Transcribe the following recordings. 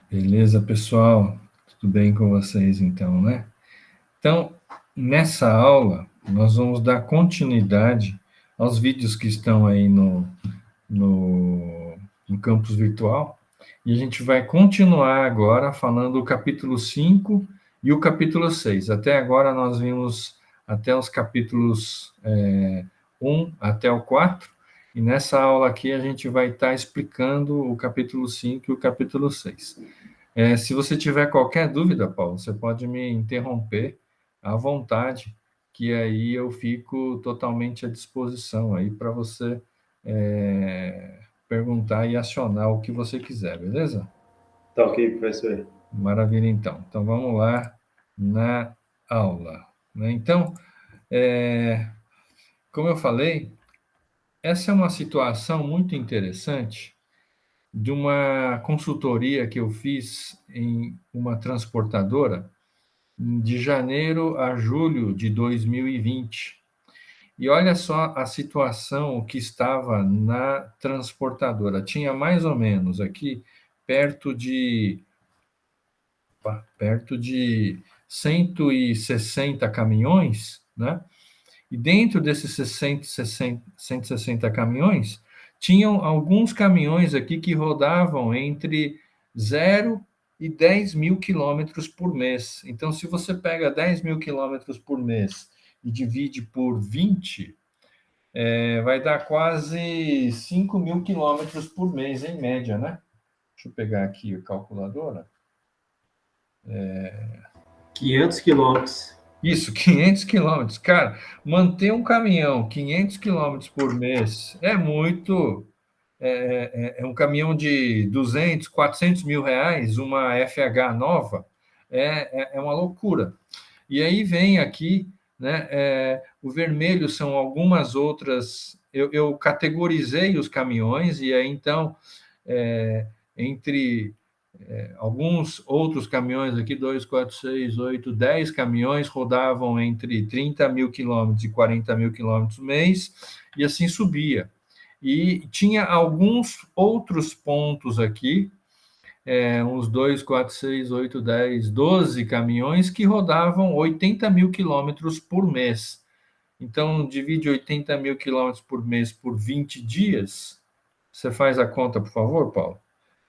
Beleza, pessoal? Tudo bem com vocês, então, né? Então, nessa aula, nós vamos dar continuidade aos vídeos que estão aí no campus virtual, e a gente vai continuar agora falando o capítulo 5 e o capítulo 6. Até agora nós vimos até os capítulos 1 até o 4, e nessa aula aqui a gente vai estar explicando o capítulo 5 e o capítulo 6. Se você tiver qualquer dúvida, Paulo, você pode me interromper à vontade, que aí eu fico totalmente à disposição aí para você perguntar e acionar o que você quiser, beleza? Tá ok, professor. Maravilha, então. Então vamos lá na aula, né? Então, é, como eu falei, essa é uma situação muito interessante de uma consultoria que eu fiz em uma transportadora de janeiro a julho de 2020. E olha só a situação que estava na transportadora. Tinha mais ou menos aqui perto de perto de 160 caminhões, né? E dentro desses 160 caminhões, tinham alguns caminhões aqui que rodavam entre 0 e 10 mil quilômetros por mês. Então, se você pega 10 mil quilômetros por mês e divide por 20, vai dar quase 5 mil quilômetros por mês, em média, né? Deixa eu pegar aqui a calculadora. 500 quilômetros. Isso, 500 quilômetros. Cara, manter um caminhão 500 quilômetros por mês é muito. É um caminhão de 200, 400 mil reais, uma FH nova, é uma loucura. E aí vem aqui, né? O vermelho são algumas outras. Eu categorizei os caminhões, e aí então, entre alguns outros caminhões aqui, 2, 4, 6, 8, 10 caminhões rodavam entre 30 mil quilômetros e 40 mil quilômetros mês, e assim subia. E tinha alguns outros pontos aqui, uns 2, 4, 6, 8, 10, 12 caminhões que rodavam 80 mil quilômetros por mês. Então, divide 80 mil quilômetros por mês por 20 dias. Você faz a conta, por favor, Paulo?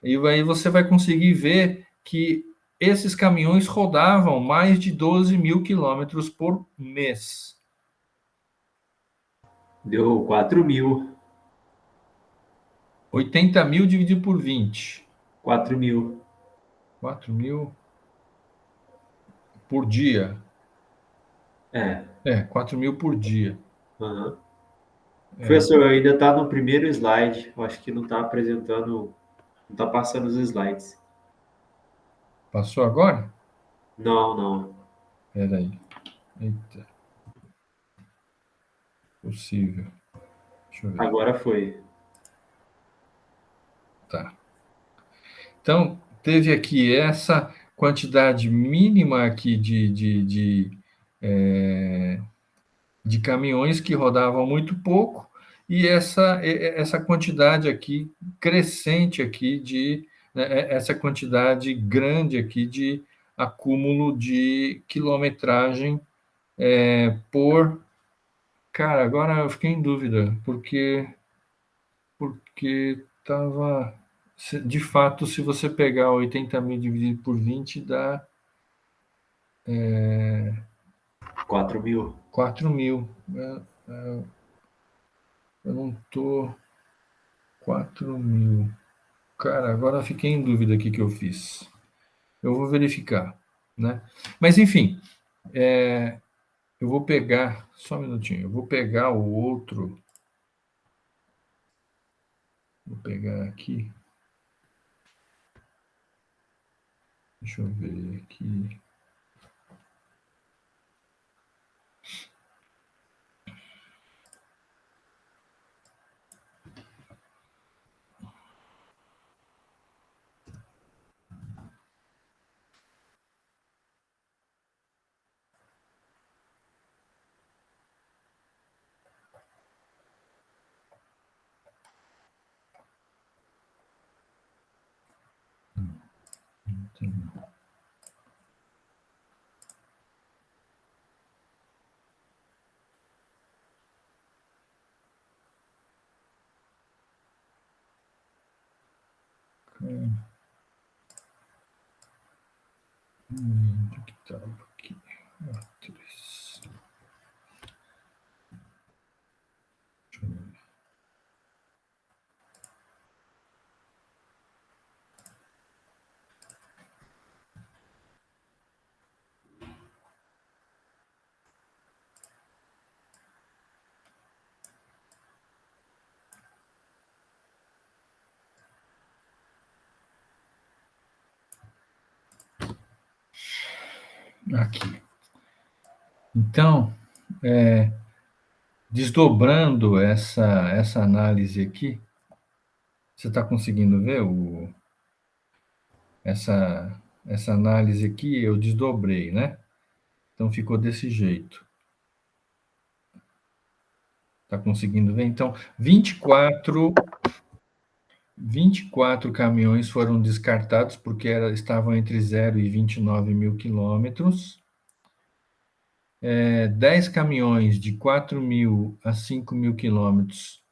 E aí você vai conseguir ver que esses caminhões rodavam mais de 12 mil quilômetros por mês. Deu 4 mil. 80 mil dividido por 20. 4 mil. 4 mil por dia. É. 4 mil por dia. Uhum. Professor, ainda está no primeiro slide. Eu acho que não está apresentando, não está passando os slides. Passou agora? Não, não. Espera aí. Eita. Possível. Deixa eu ver. Agora foi. Tá. Então, teve aqui essa quantidade mínima aqui de caminhões que rodavam muito pouco, e essa quantidade aqui, crescente aqui, essa quantidade grande aqui de acúmulo de quilometragem por... Cara, agora eu fiquei em dúvida, porque estava... De fato, se você pegar 80 mil dividido por 20, dá 4 mil. 4 mil. Eu não estou... 4 mil. Cara, agora eu fiquei em dúvida aqui que eu fiz. Eu vou verificar, né? Mas, enfim, eu vou pegar... Só um minutinho. Eu vou pegar o outro... Vou pegar aqui. Deixa eu ver aqui. Onde que estava aqui? Matriz. Deixa eu ver. Aqui. Então, desdobrando essa análise aqui, você está conseguindo ver essa análise aqui? Eu desdobrei, né? Então, ficou desse jeito. Está conseguindo ver? Então, 24 caminhões foram descartados porque estavam entre 0 e 29 mil quilômetros. 10 caminhões de 4 mil a 5 mil quilômetros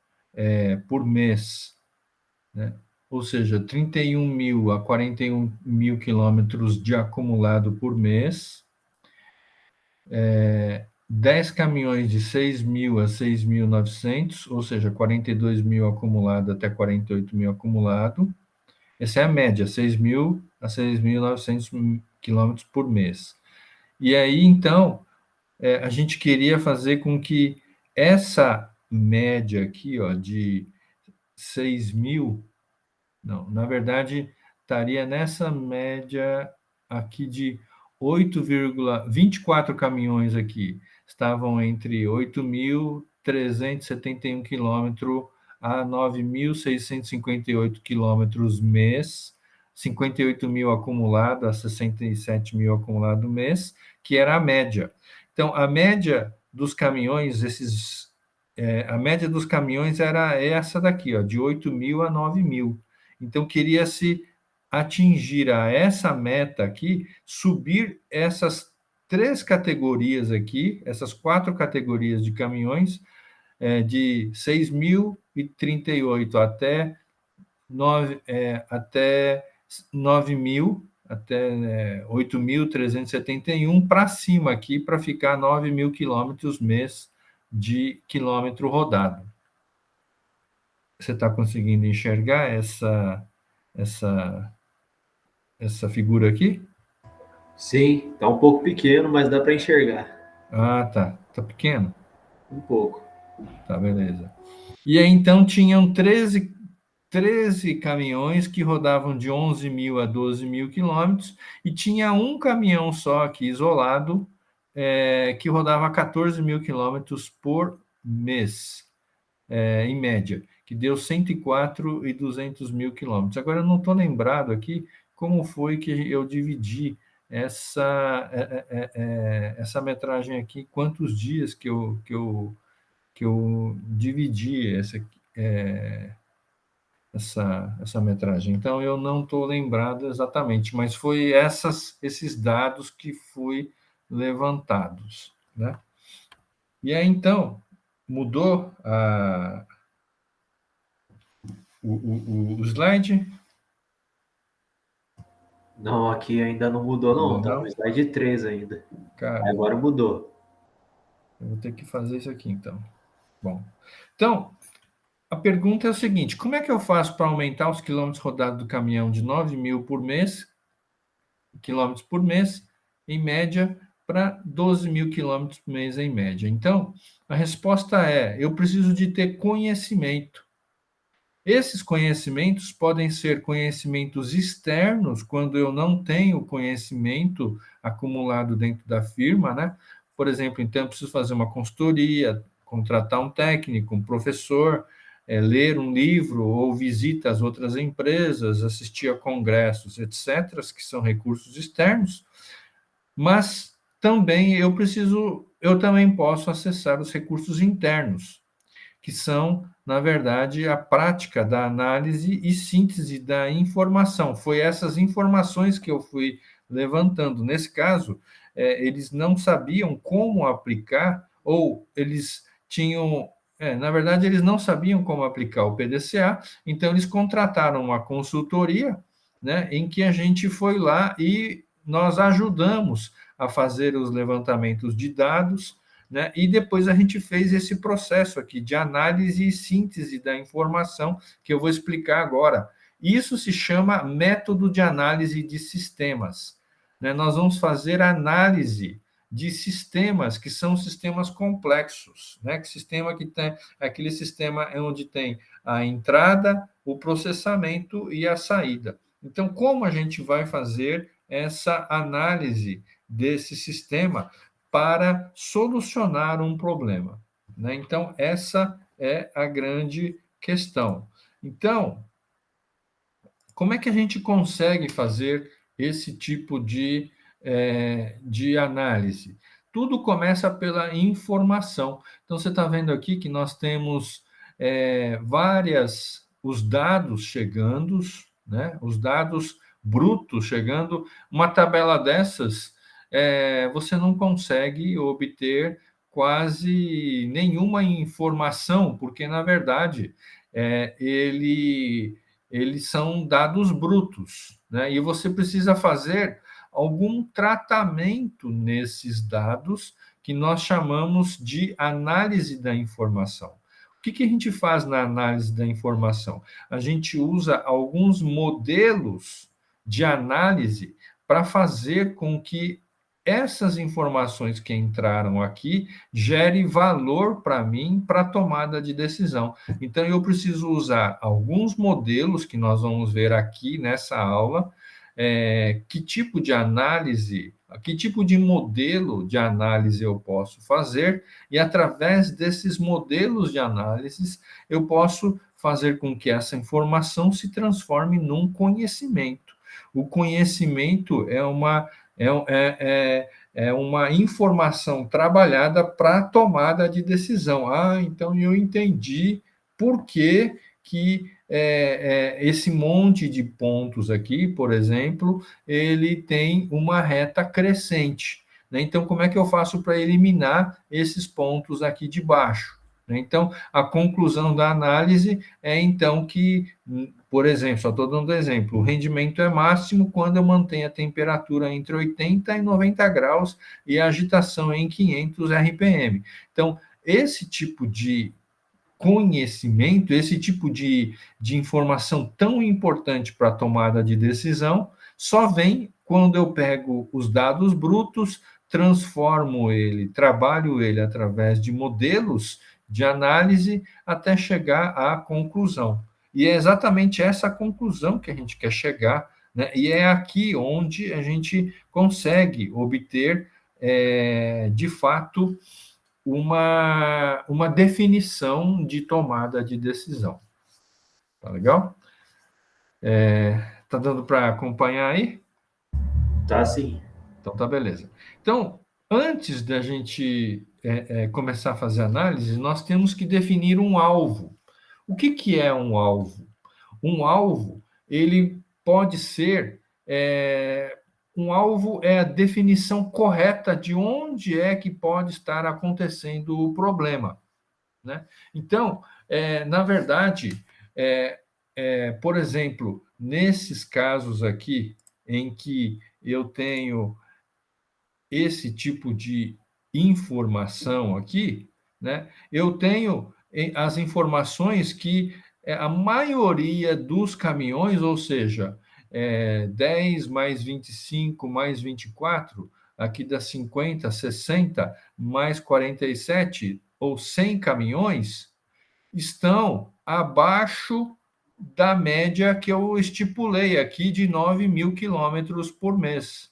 por mês, né? Ou seja, 31 mil a 41 mil quilômetros de acumulado por mês. 10 caminhões de 6 mil a 6.900, ou seja, 42 mil acumulado até 48 mil acumulado. Essa é a média, 6 mil a 6.900 quilômetros por mês. E aí, então, a gente queria fazer com que essa média aqui, ó, de 6 mil, não, na verdade, estaria nessa média aqui de 8,24 caminhões aqui, estavam entre 8.371 quilômetros a 9.658 quilômetros mês, 58 mil acumulado a 67 mil acumulado mês, que era a média. Então, a média dos caminhões, a média dos caminhões era essa daqui, ó, de 8 mil a 9 mil. Então, queria-se atingir a essa meta aqui, subir essas 3 categorias aqui, essas 4 categorias de caminhões, de 6.038 até 9.000, até 8.371 para cima aqui, para ficar 9 mil quilômetros mês de quilômetro rodado. Você está conseguindo enxergar essa figura aqui? Sim, está um pouco pequeno, mas dá para enxergar. Ah, tá. Está pequeno? Um pouco. Tá, beleza. E aí, então, tinham 13 caminhões que rodavam de 11 mil a 12 mil quilômetros, e tinha um caminhão só aqui, isolado, que rodava 14 mil quilômetros por mês, em média, que deu 104 e 200 mil quilômetros. Agora, eu não estou lembrado aqui como foi que eu dividi essa metragem aqui, quantos dias que eu dividi essa metragem. Então, eu não estou lembrado exatamente, mas foi esses dados que fui levantados, né? E aí, então, mudou o slide? Não, aqui ainda não mudou, não. Tá Não? no slide 3 ainda. Cara, Agora mudou. eu vou ter que fazer isso aqui, então. Bom, então, a pergunta é o seguinte: como é que eu faço para aumentar os quilômetros rodados do caminhão de 9 mil quilômetros por mês, em média, para 12 mil quilômetros por mês, em média? Então, a resposta é: eu preciso de ter conhecimento. Esses conhecimentos podem ser conhecimentos externos, quando eu não tenho conhecimento acumulado dentro da firma, né? Por exemplo, então eu preciso fazer uma consultoria, contratar um técnico, um professor, ler um livro ou visita as outras empresas, assistir a congressos, etc., que são recursos externos, mas também eu também posso acessar os recursos internos, que são, na verdade, a prática da análise e síntese da informação. Foi essas informações que eu fui levantando. Nesse caso, eles não sabiam como aplicar, ou eles tinham. Na verdade, eles não sabiam como aplicar o PDCA, então eles contrataram uma consultoria, né, em que a gente foi lá e nós ajudamos a fazer os levantamentos de dados, né, e depois a gente fez esse processo aqui de análise e síntese da informação, que eu vou explicar agora. Isso se chama método de análise de sistemas, né? Nós vamos fazer análise de sistemas que são sistemas complexos, né? Que sistema que tem aquele sistema onde tem a entrada, o processamento e a saída. Então, como a gente vai fazer essa análise desse sistema para solucionar um problema, né? Então, essa é a grande questão. Então, como é que a gente consegue fazer esse tipo de análise? Tudo começa pela informação. Então, você está vendo aqui que nós temos os dados chegando, né? Os dados brutos chegando. Uma tabela dessas, você não consegue obter quase nenhuma informação, porque, na verdade, eles são dados brutos, né? E você precisa fazer algum tratamento nesses dados que nós chamamos de análise da informação. O que a gente faz na análise da informação? A gente usa alguns modelos de análise para fazer com que essas informações que entraram aqui gerem valor para mim para tomada de decisão. Então, eu preciso usar alguns modelos que nós vamos ver aqui nessa aula, que tipo de análise, que tipo de modelo de análise eu posso fazer, e através desses modelos de análise, eu posso fazer com que essa informação se transforme num conhecimento. O conhecimento é uma informação trabalhada para tomada de decisão. Então eu entendi por que esse monte de pontos aqui, por exemplo, ele tem uma reta crescente, né? Então, como é que eu faço para eliminar esses pontos aqui de baixo? Então, a conclusão da análise é, então, que, por exemplo, só estou dando exemplo, o rendimento é máximo quando eu mantenho a temperatura entre 80 e 90 graus e a agitação em 500 RPM. Então, esse tipo de conhecimento, esse tipo de informação tão importante para a tomada de decisão, só vem quando eu pego os dados brutos, transformo ele, trabalho ele através de modelos de análise até chegar à conclusão. E é exatamente essa conclusão que a gente quer chegar, né? E é aqui onde a gente consegue obter, de fato, uma definição de tomada de decisão. Tá legal? Tá dando para acompanhar aí? Tá sim. Então tá beleza. Então, antes da gente começar a fazer análise, nós temos que definir um alvo. O que é um alvo? Um alvo, ele pode ser um alvo é a definição correta de onde é que pode estar acontecendo o problema, né? Então, na verdade, por exemplo, nesses casos aqui, em que eu tenho esse tipo de informação aqui, né, eu tenho as informações que a maioria dos caminhões, ou seja, 10 mais 25 mais 24, aqui dá 50, 60, mais 47, ou 100 caminhões, estão abaixo da média que eu estipulei aqui de 9.000 quilômetros por mês,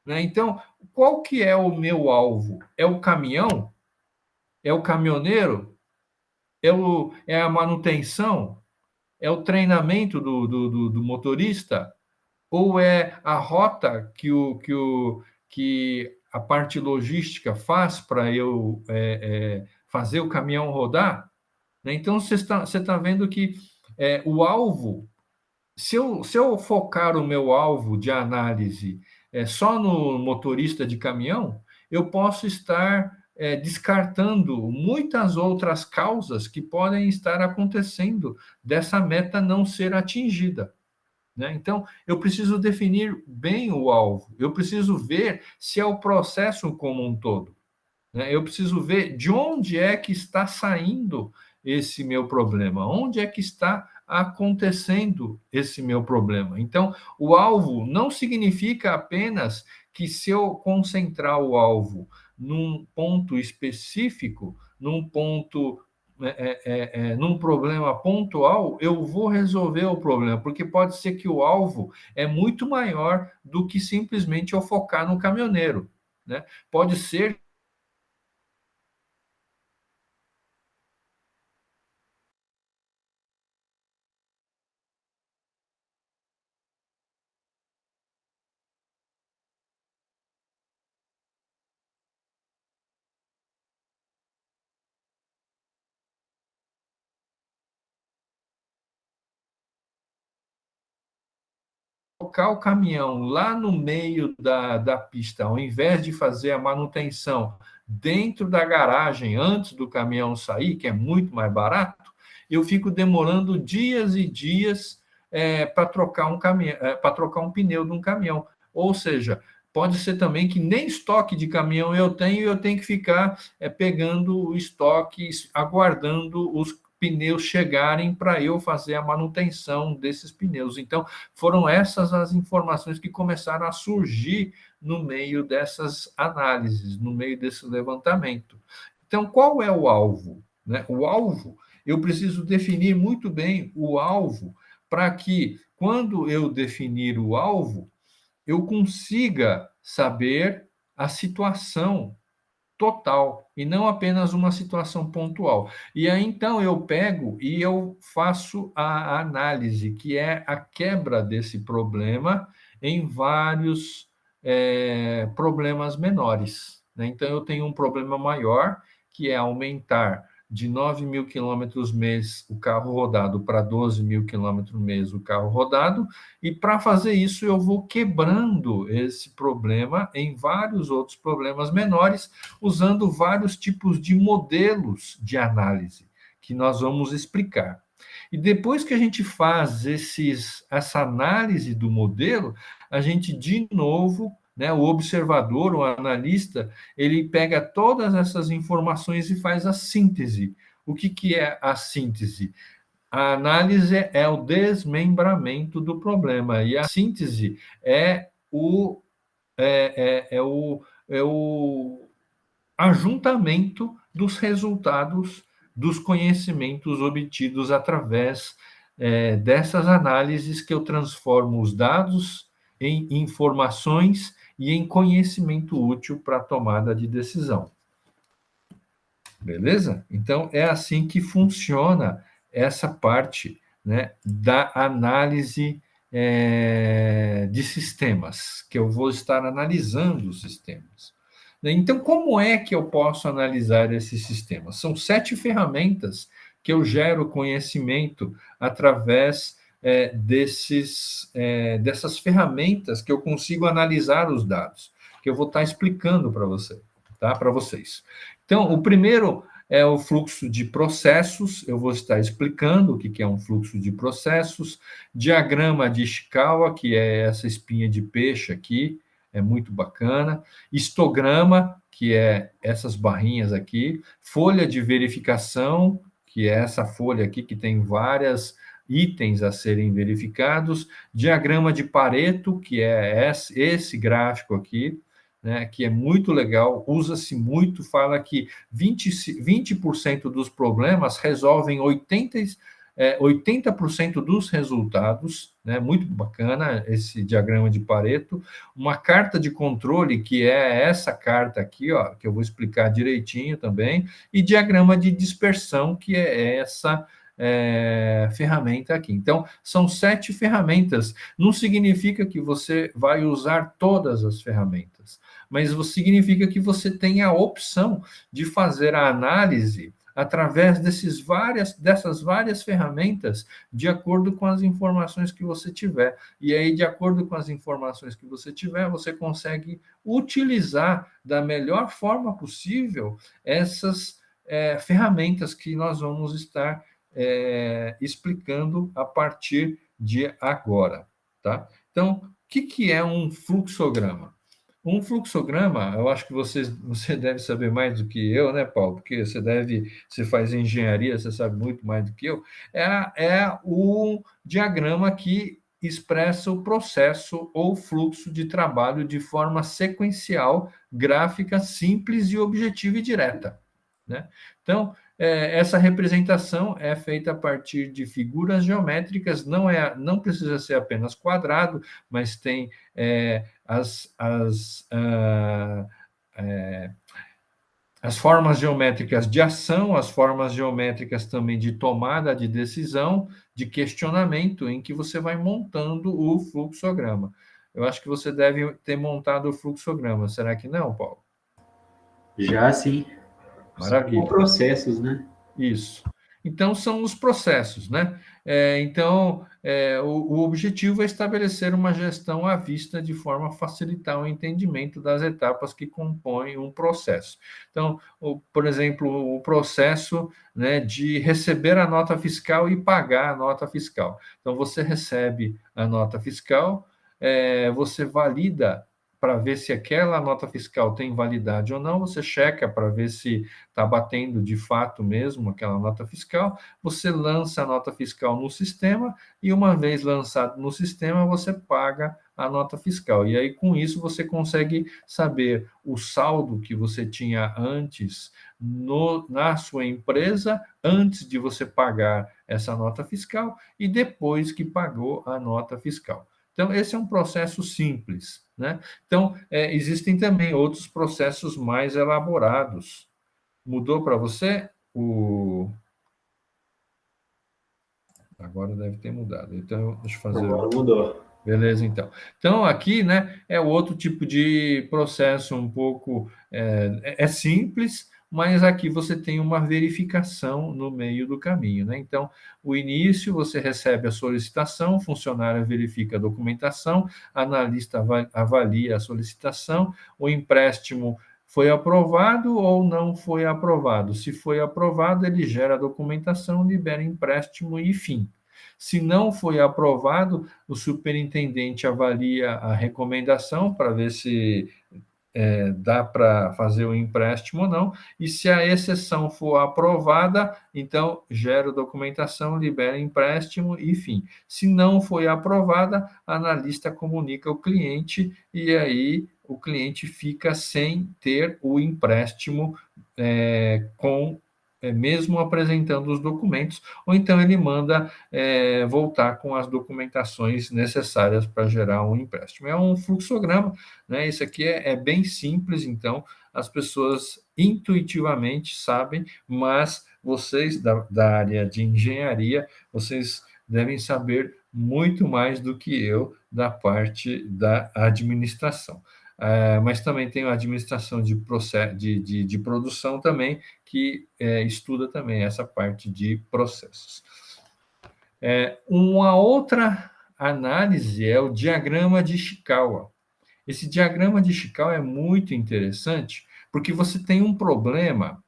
né? Então, qual que é o meu alvo? É o caminhão? É o caminhoneiro? É a manutenção? É o treinamento do motorista? Ou é a rota que a parte logística faz para eu fazer o caminhão rodar? né? Então, você tá vendo que o alvo, se eu focar o meu alvo de análise só no motorista de caminhão, eu posso estar descartando muitas outras causas que podem estar acontecendo dessa meta não ser atingida, né? Então, eu preciso definir bem o alvo, eu preciso ver se é o processo como um todo, né? Eu preciso ver de onde é que está saindo esse meu problema, onde é que está acontecendo esse meu problema. Então, o alvo não significa apenas que se eu concentrar o alvo num ponto específico, num problema pontual, eu vou resolver o problema, porque pode ser que o alvo é muito maior do que simplesmente eu focar no caminhoneiro, né? Pode ser colocar o caminhão lá no meio da pista, ao invés de fazer a manutenção dentro da garagem antes do caminhão sair, que é muito mais barato, eu fico demorando dias e dias para trocar um caminhão, para trocar um pneu de um caminhão. Ou seja, pode ser também que nem estoque de caminhão eu tenho, e eu tenho que ficar pegando o estoque, aguardando os pneus chegarem para eu fazer a manutenção desses pneus. Então, foram essas as informações que começaram a surgir no meio dessas análises, no meio desse levantamento. Então, qual é o alvo, né? O alvo, eu preciso definir muito bem o alvo para que, quando eu definir o alvo, eu consiga saber a situação total e não apenas uma situação pontual. E aí então eu pego e eu faço a análise, que é a quebra desse problema em vários problemas menores, né? Então eu tenho um problema maior, que é aumentar de 9.000 quilômetros mês o carro rodado para 12.000 quilômetros mês o carro rodado, e para fazer isso eu vou quebrando esse problema em vários outros problemas menores, usando vários tipos de modelos de análise que nós vamos explicar. E depois que a gente faz essa análise do modelo, a gente, de novo, né, o observador, o analista, ele pega todas essas informações e faz a síntese. O que é a síntese? A análise é o desmembramento do problema, e a síntese é o ajuntamento dos resultados dos conhecimentos obtidos através dessas análises, que eu transformo os dados em informações e em conhecimento útil para a tomada de decisão. Beleza? Então, é assim que funciona essa parte, né, da análise de sistemas, que eu vou estar analisando os sistemas. Então, como é que eu posso analisar esses sistemas? São 7 ferramentas que eu gero conhecimento através dessas ferramentas, que eu consigo analisar os dados, que eu vou estar explicando para você, tá? Para vocês. Então, o primeiro é o fluxo de processos, eu vou estar explicando o que é um fluxo de processos, diagrama de Ishikawa, que é essa espinha de peixe aqui, é muito bacana, histograma, que é essas barrinhas aqui, folha de verificação, que é essa folha aqui, que tem vários itens a serem verificados, diagrama de Pareto, que é esse gráfico aqui, né, que é muito legal, usa-se muito, fala que 20% dos problemas resolvem 80% dos resultados, né? Muito bacana esse diagrama de Pareto. Uma carta de controle, que é essa carta aqui, ó, que eu vou explicar direitinho também, e diagrama de dispersão, que é essa ferramenta aqui. Então, são 7 ferramentas. Não significa que você vai usar todas as ferramentas, mas significa que você tem a opção de fazer a análise através dessas várias ferramentas, de acordo com as informações que você tiver. E aí, de acordo com as informações que você tiver, você consegue utilizar da melhor forma possível essas ferramentas que nós vamos estar explicando a partir de agora, tá? Então, o que é um fluxograma? Um fluxograma, eu acho que você deve saber mais do que eu, né, Paulo? Porque você faz engenharia, você sabe muito mais do que eu. É o diagrama que expressa o processo ou fluxo de trabalho de forma sequencial, gráfica, simples e objetiva e direta, né? Então, essa representação é feita a partir de figuras geométricas, não precisa ser apenas quadrado, mas tem as formas geométricas de ação, as formas geométricas também de tomada de decisão, de questionamento, em que você vai montando o fluxograma. Eu acho que você deve ter montado o fluxograma, será que não, Paulo? Já sim. Maravilha. São processos, né? Isso. Então, são os processos, né? O objetivo é estabelecer uma gestão à vista de forma a facilitar o entendimento das etapas que compõem um processo. Então, por exemplo, o processo, né, de receber a nota fiscal e pagar a nota fiscal. Então, você recebe a nota fiscal, você valida para ver se aquela nota fiscal tem validade ou não, você checa para ver se está batendo de fato mesmo aquela nota fiscal, você lança a nota fiscal no sistema e uma vez lançado no sistema, você paga a nota fiscal. E aí, com isso, você consegue saber o saldo que você tinha antes na sua empresa, antes de você pagar essa nota fiscal e depois que pagou a nota fiscal. Então, esse é um processo simples, né? Então, existem também outros processos mais elaborados. Mudou para você? Agora deve ter mudado. Então, deixa eu fazer. Agora mudou. Beleza, então. Então, aqui, né, é outro tipo de processo um pouco... simples, mas aqui você tem uma verificação no meio do caminho, né? Então, o início, você recebe a solicitação, o funcionário verifica a documentação, analista avalia a solicitação, o empréstimo foi aprovado ou não foi aprovado. Se foi aprovado, ele gera a documentação, libera empréstimo e fim. Se não foi aprovado, o superintendente avalia a recomendação para ver se dá para fazer o empréstimo ou não, e se a exceção for aprovada, então gera documentação, libera empréstimo, enfim. Se não foi aprovada, a analista comunica ao cliente e aí o cliente fica sem ter o empréstimo mesmo apresentando os documentos, ou então ele manda voltar com as documentações necessárias para gerar um empréstimo. É um fluxograma, né? Isso aqui é bem simples, então as pessoas intuitivamente sabem, mas vocês da área de engenharia, vocês devem saber muito mais do que eu da parte da administração. Mas também tem a administração de produção também, que estuda também essa parte de processos. Uma outra análise é o diagrama de Ishikawa. Esse diagrama de Ishikawa é muito interessante, porque você tem um problema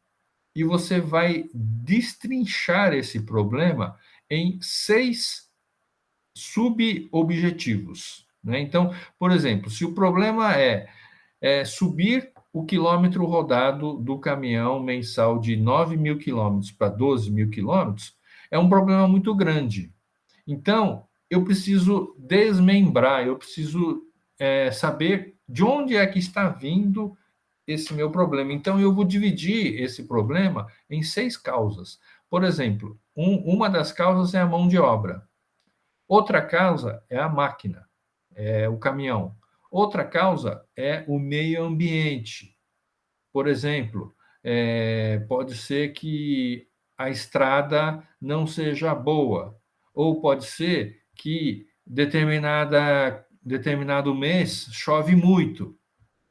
e você vai destrinchar esse problema em 6 subobjetivos, né? Então, por exemplo, se o problema é subir o quilômetro rodado do caminhão mensal de 9.000 quilômetros para 12.000 quilômetros, é um problema muito grande. Então, eu preciso desmembrar, eu preciso saber de onde é que está vindo esse meu problema. Então, eu vou dividir esse problema em 6 causas. Por exemplo, uma das causas é a mão de obra. Outra causa é a máquina, é o caminhão. Outra causa é o meio ambiente. Por exemplo, pode ser que a estrada não seja boa, ou pode ser que determinado mês chove muito,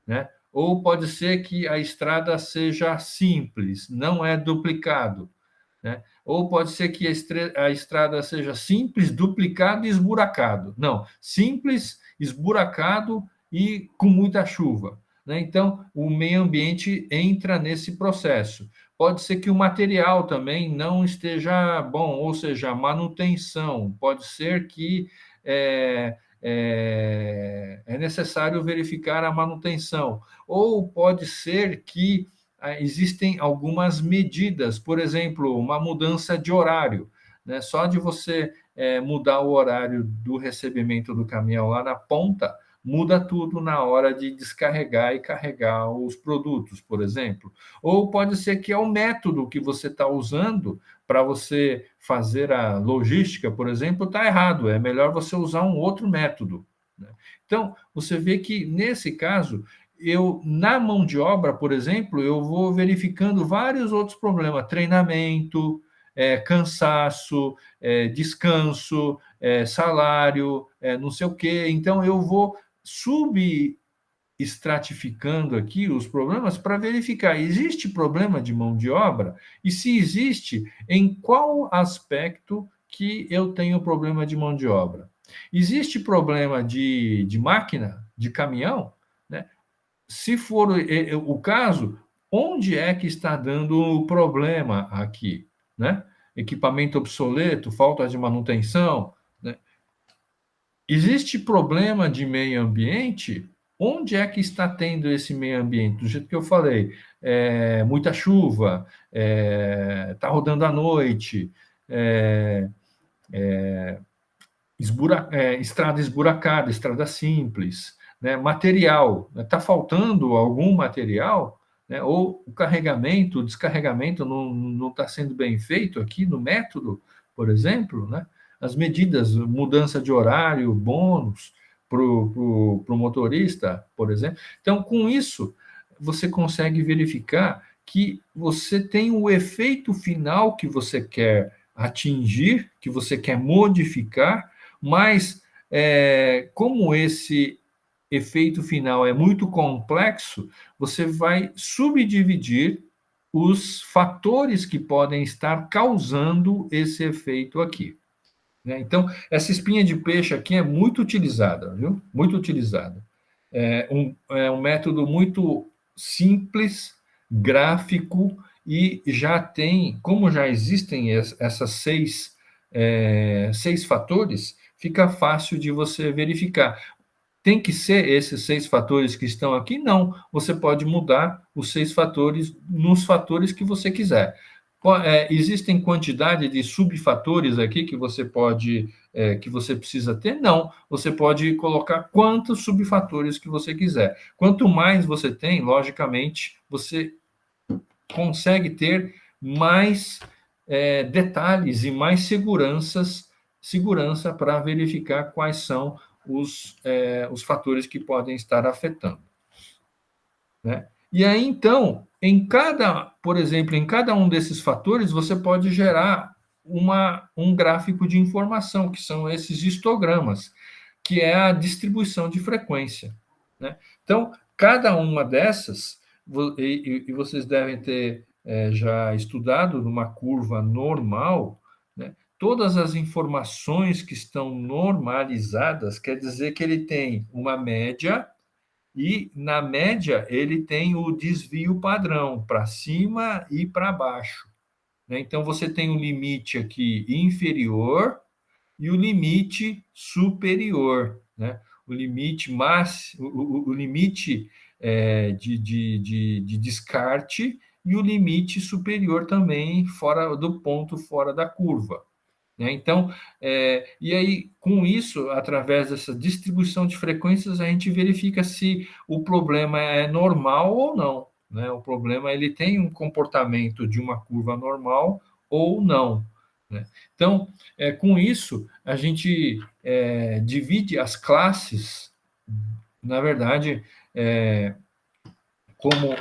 né? Ou pode ser que a estrada seja simples, não é duplicado, né? Ou pode ser que a estrada seja simples, duplicado e esburacado. Não, simples, esburacado e com muita chuva, né? Então, o meio ambiente entra nesse processo. Pode ser que o material também não esteja bom, ou seja, manutenção. Pode ser que é necessário verificar a manutenção. Ou pode ser que existem algumas medidas, por exemplo, uma mudança de horário, né? Só de você mudar o horário do recebimento do caminhão lá na ponta, muda tudo na hora de descarregar e carregar os produtos, por exemplo. Ou pode ser que é o método que você está usando para você fazer a logística, por exemplo, está errado. É melhor você usar um outro método, né? Então, você vê que, nesse caso, na mão de obra, por exemplo, eu vou verificando vários outros problemas: treinamento, cansaço, descanso, salário, não sei o quê. Então, eu vou subestratificando aqui os problemas para verificar: existe problema de mão de obra? E se existe, em qual aspecto que eu tenho problema de mão de obra? Existe problema de máquina, de caminhão, né? Se for o caso, onde é que está dando o problema aqui, né? Equipamento obsoleto, falta de manutenção, né? Existe problema de meio ambiente? Onde é que está tendo esse meio ambiente? Do jeito que eu falei, muita chuva, está rodando à noite, estrada esburacada, estrada simples, né? Material, está faltando algum material, né? Ou o carregamento, o descarregamento não está sendo bem feito aqui no método, por exemplo, né? As medidas, mudança de horário, bônus para o motorista, por exemplo. Então, com isso, você consegue verificar que você tem o efeito final que você quer atingir, que você quer modificar, mas como esse efeito final é muito complexo, você vai subdividir os fatores que podem estar causando esse efeito aqui, né? Então, essa espinha de peixe aqui é muito utilizada, viu? Muito utilizada. É um método muito simples, gráfico, e já tem, como já existem essas seis fatores, fica fácil de você verificar. Tem que ser esses 6 fatores que estão aqui? Não. Você pode mudar os 6 fatores nos fatores que você quiser. Existem quantidade de subfatores aqui que você pode, que você precisa ter? Não. Você pode colocar quantos subfatores que você quiser. Quanto mais você tem, logicamente, você consegue ter mais detalhes e mais segurança para verificar quais são os fatores que podem estar afetando, né? E aí, então, por exemplo, em cada um desses fatores, você pode gerar um gráfico de informação, que são esses histogramas, que é a distribuição de frequência, né? Então, cada uma dessas, e vocês devem ter já estudado numa curva normal, né? Todas as informações que estão normalizadas, quer dizer que ele tem uma média, e na média ele tem o desvio padrão para cima e para baixo, né? Então você tem o limite aqui inferior e o limite superior, né? O limite máximo, o limite de descarte, e o limite superior também fora do ponto, fora da curva, né? Então, e aí, com isso, através dessa distribuição de frequências, a gente verifica se o problema é normal ou não, né? O problema, ele tem um comportamento de uma curva normal ou não, né? Então, com isso, a gente divide as classes, na verdade, como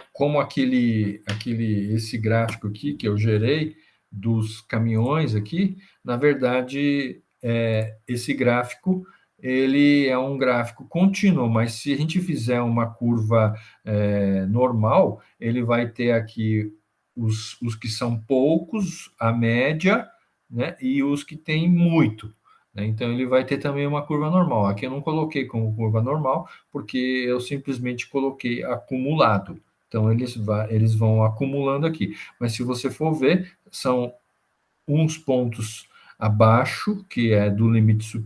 esse gráfico aqui que eu gerei dos caminhões aqui, na verdade, esse gráfico ele é um gráfico contínuo, mas se a gente fizer uma curva normal, ele vai ter aqui os que são poucos, a média, né, e os que têm muito. Né? Então, ele vai ter também uma curva normal. Aqui eu não coloquei como curva normal, porque eu simplesmente coloquei acumulado. Então, eles vão acumulando aqui. Mas se você for ver, são uns pontos abaixo, que é do limite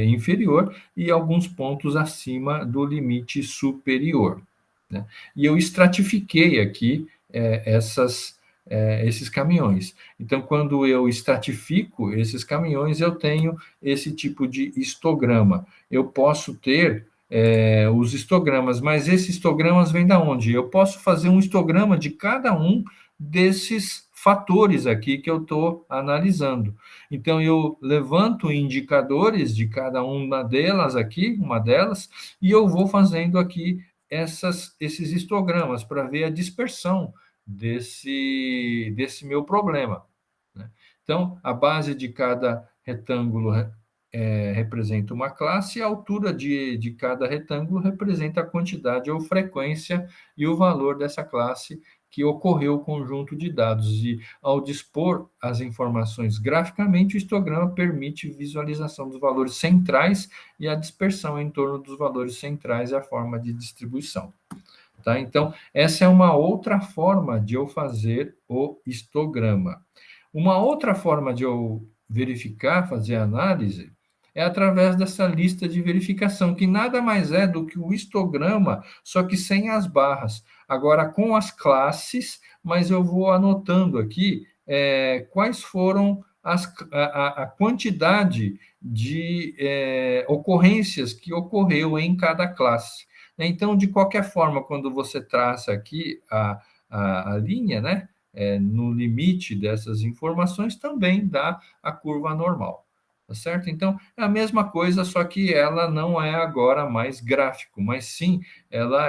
inferior, e alguns pontos acima do limite superior. Né? E eu estratifiquei aqui esses caminhões. Então, quando eu estratifico esses caminhões, eu tenho esse tipo de histograma. Eu posso ter os histogramas, mas esses histogramas vêm da onde? Eu posso fazer um histograma de cada um desses fatores aqui que eu estou analisando. Então, eu levanto indicadores de cada uma delas aqui, e eu vou fazendo aqui esses histogramas para ver a dispersão desse meu problema. Né? Então, a base de cada retângulo representa uma classe, e a altura de cada retângulo representa a quantidade ou frequência e o valor dessa classe que ocorreu o conjunto de dados. E, ao dispor as informações graficamente, o histograma permite visualização dos valores centrais e a dispersão em torno dos valores centrais e a forma de distribuição. Tá? Então, essa é uma outra forma de eu fazer o histograma. Uma outra forma de eu verificar, fazer análise, é através dessa lista de verificação, que nada mais é do que o histograma, só que sem as barras. Agora, com as classes, mas eu vou anotando aqui quais foram a quantidade de ocorrências que ocorreu em cada classe. Então, de qualquer forma, quando você traça aqui a linha, né, no limite dessas informações, também dá a curva normal. Tá certo? Então, é a mesma coisa, só que ela não é agora mais gráfico, mas sim, ela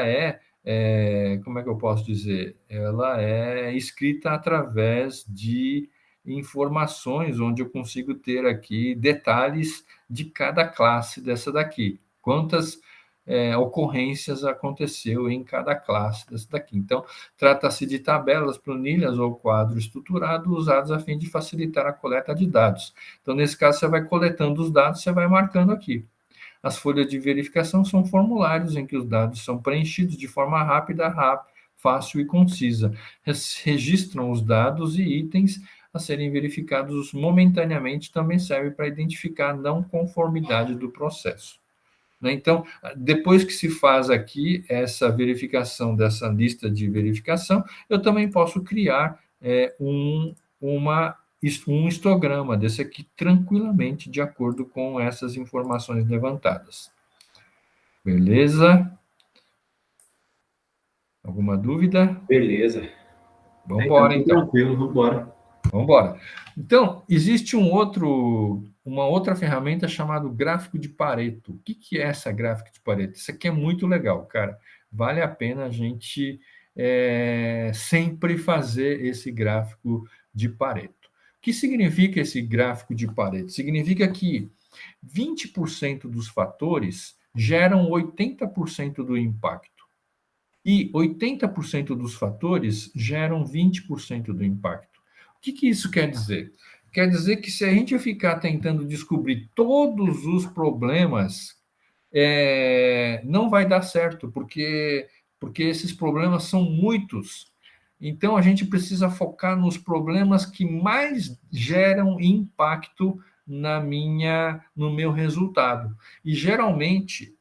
como é que eu posso dizer? Ela é escrita através de informações, onde eu consigo ter aqui detalhes de cada classe dessa daqui. Quantas ocorrências aconteceu em cada classe dessa daqui. Então, trata-se de tabelas, planilhas ou quadro estruturado usados a fim de facilitar a coleta de dados. Então, nesse caso, você vai coletando os dados, você vai marcando aqui. As folhas de verificação são formulários em que os dados são preenchidos de forma rápida, fácil e concisa. Registram os dados e itens a serem verificados momentaneamente, também serve para identificar a não conformidade do processo. Então, depois que se faz aqui essa verificação dessa lista de verificação, eu também posso criar um histograma desse aqui tranquilamente, de acordo com essas informações levantadas. Beleza? Alguma dúvida? Beleza. Vamos Então, embora, então. tranquilo, vamos embora. Vamos embora. Então, existe uma outra ferramenta chamada gráfico de Pareto. O que é essa gráfico de Pareto? Isso aqui é muito legal, cara. Vale a pena a gente sempre fazer esse gráfico de Pareto. O que significa esse gráfico de Pareto? Significa que 20% dos fatores geram 80% do impacto. E 80% dos fatores geram 20% do impacto. O que isso quer dizer? Quer dizer que se a gente ficar tentando descobrir todos os problemas, não vai dar certo, porque esses problemas são muitos. Então, a gente precisa focar nos problemas que mais geram impacto no meu resultado. E, geralmente,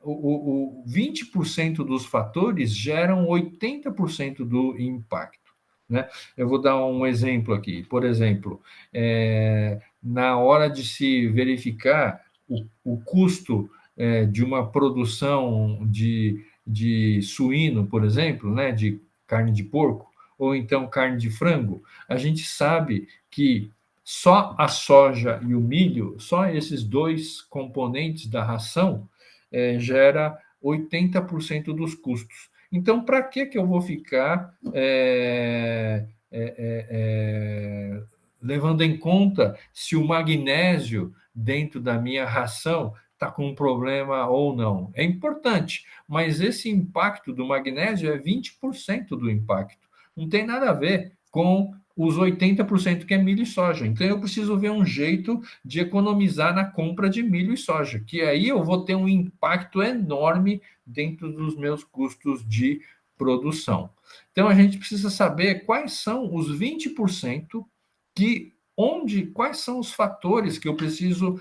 o 20% dos fatores geram 80% do impacto. Né? Eu vou dar um exemplo aqui. Por exemplo, na hora de se verificar o custo de uma produção de suíno, por exemplo, né, de carne de porco, ou então carne de frango, a gente sabe que só a soja e o milho, só esses dois componentes da ração, gera 80% dos custos. Então, para que eu vou ficar levando em conta se o magnésio dentro da minha ração está com um problema ou não. É importante, mas esse impacto do magnésio é 20% do impacto. Não tem nada a ver com os 80% que é milho e soja. Então, eu preciso ver um jeito de economizar na compra de milho e soja, que aí eu vou ter um impacto enorme dentro dos meus custos de produção. Então, a gente precisa saber quais são os 20% quais são os fatores que eu preciso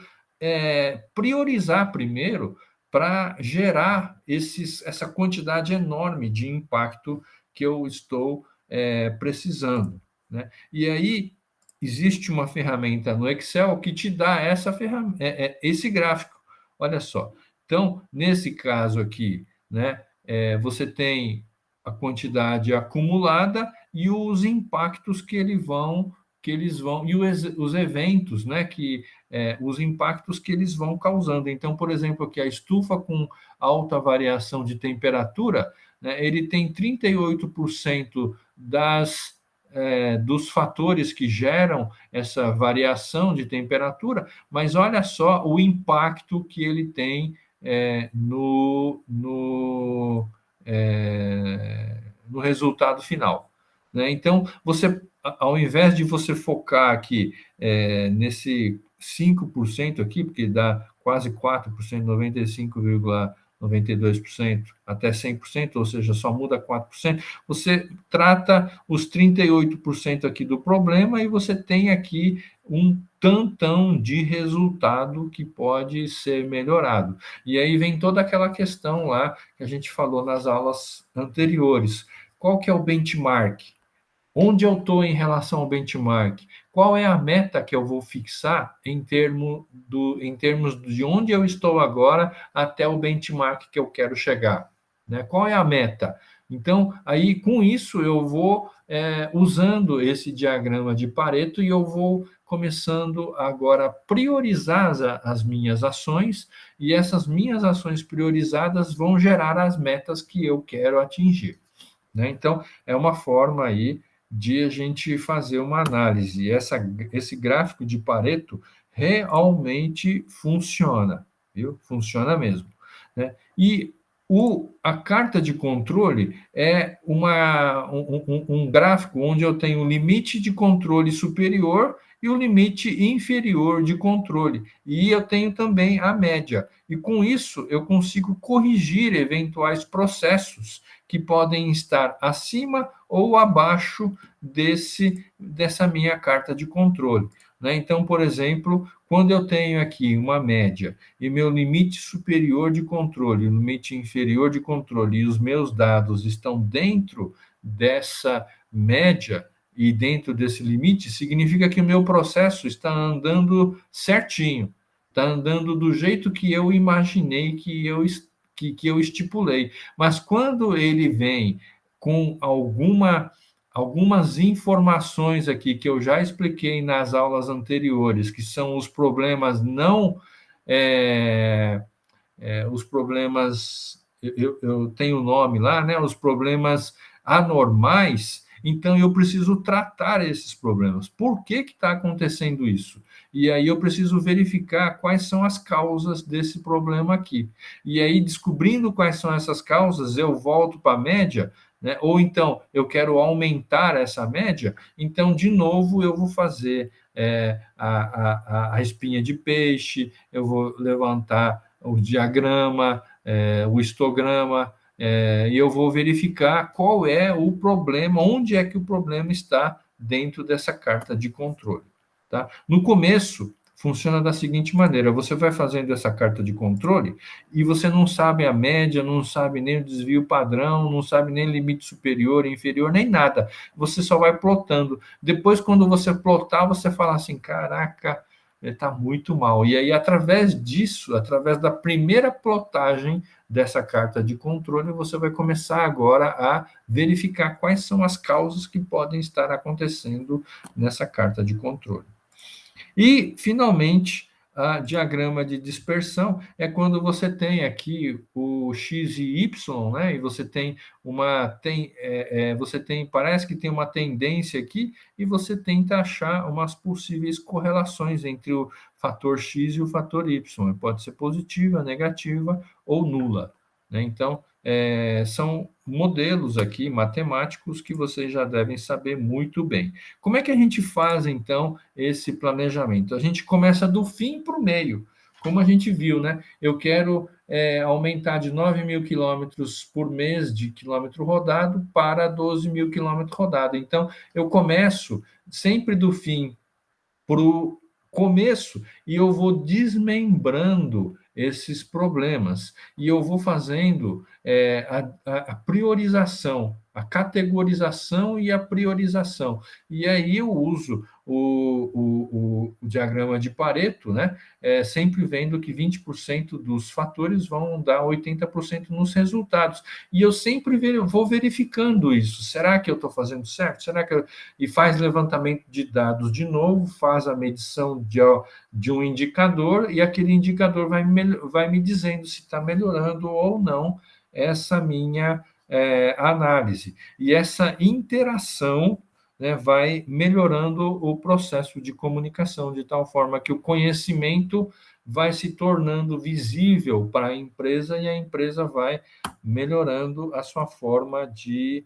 priorizar primeiro para gerar essa quantidade enorme de impacto que eu estou precisando. Né? E aí existe uma ferramenta no Excel que te dá esse gráfico. Olha só. Então, nesse caso aqui, né, você tem a quantidade acumulada e os impactos que eles vão e os eventos, né, os impactos que eles vão causando. Então, por exemplo, aqui a estufa com alta variação de temperatura, né, ele tem 38% dos fatores que geram essa variação de temperatura, mas olha só o impacto que ele tem no resultado final. Né? Então, ao invés de você focar aqui nesse 5% aqui, porque dá quase 4%, 95,92% até 100%, ou seja, só muda 4%, você trata os 38% aqui do problema e você tem aqui um tantão de resultado que pode ser melhorado. E aí vem toda aquela questão lá que a gente falou nas aulas anteriores. Qual que é o benchmark? Onde eu estou em relação ao benchmark? Qual é a meta que eu vou fixar em termos de onde eu estou agora até o benchmark que eu quero chegar? Né? Qual é a meta? Então, aí com isso eu vou usando esse diagrama de Pareto e eu vou começando agora a priorizar as minhas ações e essas minhas ações priorizadas vão gerar as metas que eu quero atingir. Né? Então, é uma forma aí de a gente fazer uma análise. Esse gráfico de Pareto realmente funciona, viu? Funciona mesmo. Né? E a carta de controle é um gráfico onde eu tenho o limite de controle superior e o limite inferior de controle. E eu tenho também a média. E com isso, eu consigo corrigir eventuais processos que podem estar acima ou abaixo dessa minha carta de controle. Né? Então, por exemplo, quando eu tenho aqui uma média e meu limite superior de controle, o limite inferior de controle e os meus dados estão dentro dessa média e dentro desse limite, significa que o meu processo está andando certinho, está andando do jeito que eu imaginei que eu estipulei. Mas quando ele vem com algumas informações aqui que eu já expliquei nas aulas anteriores, que são os problemas os problemas, eu tenho o nome lá, né? Os problemas anormais, então eu preciso tratar esses problemas. Por que está acontecendo isso? E aí eu preciso verificar quais são as causas desse problema aqui. E aí, descobrindo quais são essas causas, eu volto para a média, né? Ou então eu quero aumentar essa média, então, de novo, eu vou fazer a espinha de peixe, eu vou levantar o diagrama, o histograma, e eu vou verificar qual é o problema, onde é que o problema está dentro dessa carta de controle. Tá? No começo, funciona da seguinte maneira: você vai fazendo essa carta de controle e você não sabe a média, não sabe nem o desvio padrão, não sabe nem limite superior, inferior, nem nada. Você só vai plotando. Depois, quando você plotar, você fala assim, caraca, está muito mal. E aí, através disso, através da primeira plotagem dessa carta de controle, você vai começar agora a verificar quais são as causas que podem estar acontecendo nessa carta de controle. E, finalmente, a diagrama de dispersão é quando você tem aqui o x e y, né? E você tem parece que tem uma tendência aqui e você tenta achar umas possíveis correlações entre o fator x e o fator y. Pode ser positiva, negativa ou nula, né? Então, são modelos aqui matemáticos que vocês já devem saber muito bem. Como é que a gente faz, então, esse planejamento? A gente começa do fim para o meio, como a gente viu, né? Eu quero aumentar de 9 mil quilômetros por mês de quilômetro rodado para 12 mil quilômetros rodado. Então, eu começo sempre do fim para o começo e eu vou desmembrando esses problemas e eu vou fazendo a priorização, a categorização e a priorização. E aí eu uso o diagrama de Pareto, né? Sempre vendo que 20% dos fatores vão dar 80% nos resultados. E eu sempre vou verificando isso. Será que eu estou fazendo certo? Será que e faz levantamento de dados de novo, faz a medição de um indicador e aquele indicador vai me dizendo se está melhorando ou não essa minha análise. E essa interação, né, vai melhorando o processo de comunicação, de tal forma que o conhecimento vai se tornando visível para a empresa e a empresa vai melhorando a sua forma de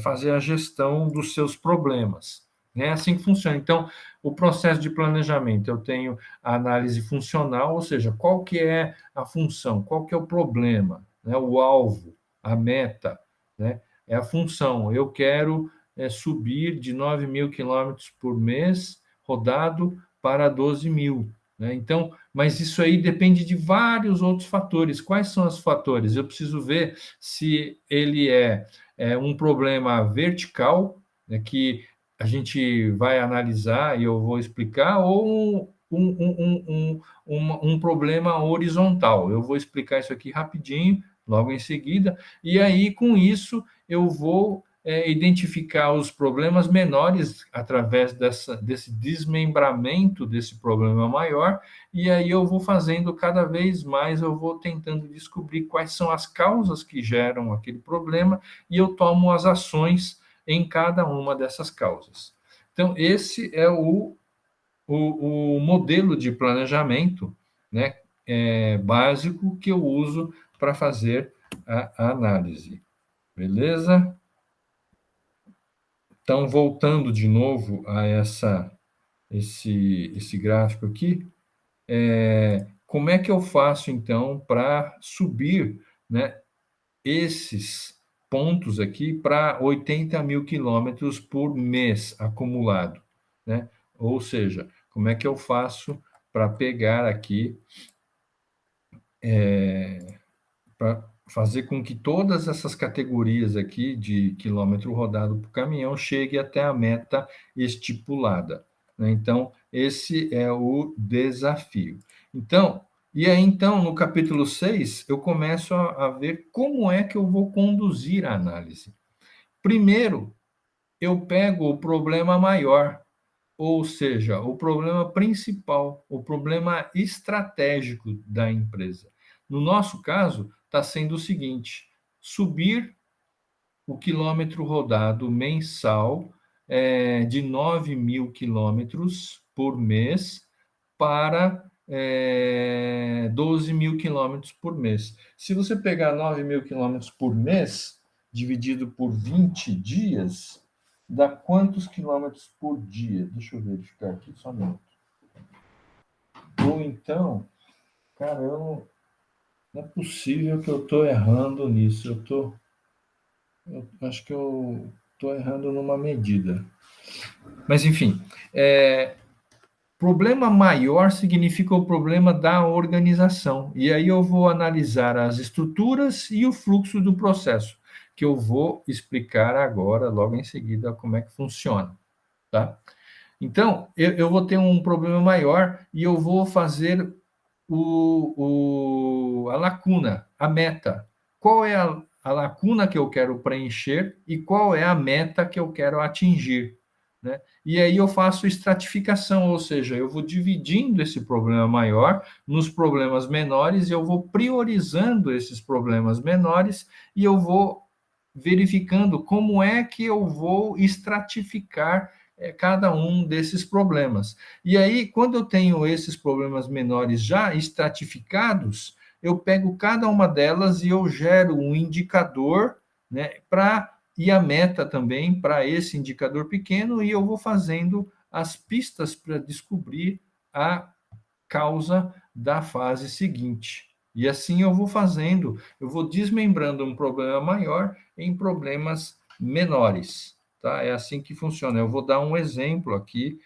fazer a gestão dos seus problemas. É assim que funciona. Então, o processo de planejamento, eu tenho a análise funcional, ou seja, qual que é a função, qual que é o problema, né? O alvo, a meta, né? É a função. Eu quero subir de 9 mil quilômetros por mês rodado para 12 mil. Né? Então, mas isso aí depende de vários outros fatores. Quais são os fatores? Eu preciso ver se ele é um problema vertical, né, que a gente vai analisar e eu vou explicar, ou um problema horizontal. Eu vou explicar isso aqui rapidinho, logo em seguida, e aí, com isso, eu vou identificar os problemas menores através desse desmembramento desse problema maior, e aí eu vou fazendo cada vez mais, eu vou tentando descobrir quais são as causas que geram aquele problema, e eu tomo as ações em cada uma dessas causas. Então, esse é o modelo de planejamento, né, básico que eu uso para fazer a análise. Beleza? Então, voltando de novo a esse gráfico aqui, como é que eu faço, então, para subir, né, esses pontos aqui para 80 mil quilômetros por mês acumulado, né? Ou seja, como é que eu faço para pegar aqui, para fazer com que todas essas categorias aqui de quilômetro rodado por caminhão chegue até a meta estipulada, né? Então, esse é o desafio. Então, e aí, então, no capítulo 6, eu começo a ver como é que eu vou conduzir a análise. Primeiro, eu pego o problema maior, ou seja, o problema principal, o problema estratégico da empresa. No nosso caso, está sendo o seguinte: subir o quilômetro rodado mensal de 9 mil quilômetros por mês para 12 mil quilômetros por mês. Se você pegar 9 mil quilômetros por mês, dividido por 20 dias, dá quantos quilômetros por dia? Deixa eu verificar aqui, só um minuto. Ou então, cara, não é possível que eu estou errando nisso. Eu acho que eu estou errando numa medida. Mas, enfim, problema maior significa o problema da organização. E aí eu vou analisar as estruturas e o fluxo do processo, que eu vou explicar agora, logo em seguida, como é que funciona. Tá? Então, eu vou ter um problema maior e eu vou fazer a lacuna, a meta. Qual é a lacuna que eu quero preencher e qual é a meta que eu quero atingir? né? E aí eu faço estratificação, ou seja, eu vou dividindo esse problema maior nos problemas menores, e eu vou priorizando esses problemas menores, e eu vou verificando como é que eu vou estratificar cada um desses problemas. E aí, quando eu tenho esses problemas menores já estratificados, eu pego cada uma delas e eu gero um indicador, né, e a meta também para esse indicador pequeno, e eu vou fazendo as pistas para descobrir a causa da fase seguinte. E assim eu vou fazendo, eu vou desmembrando um problema maior em problemas menores. Tá? É assim que funciona. Eu vou dar um exemplo aqui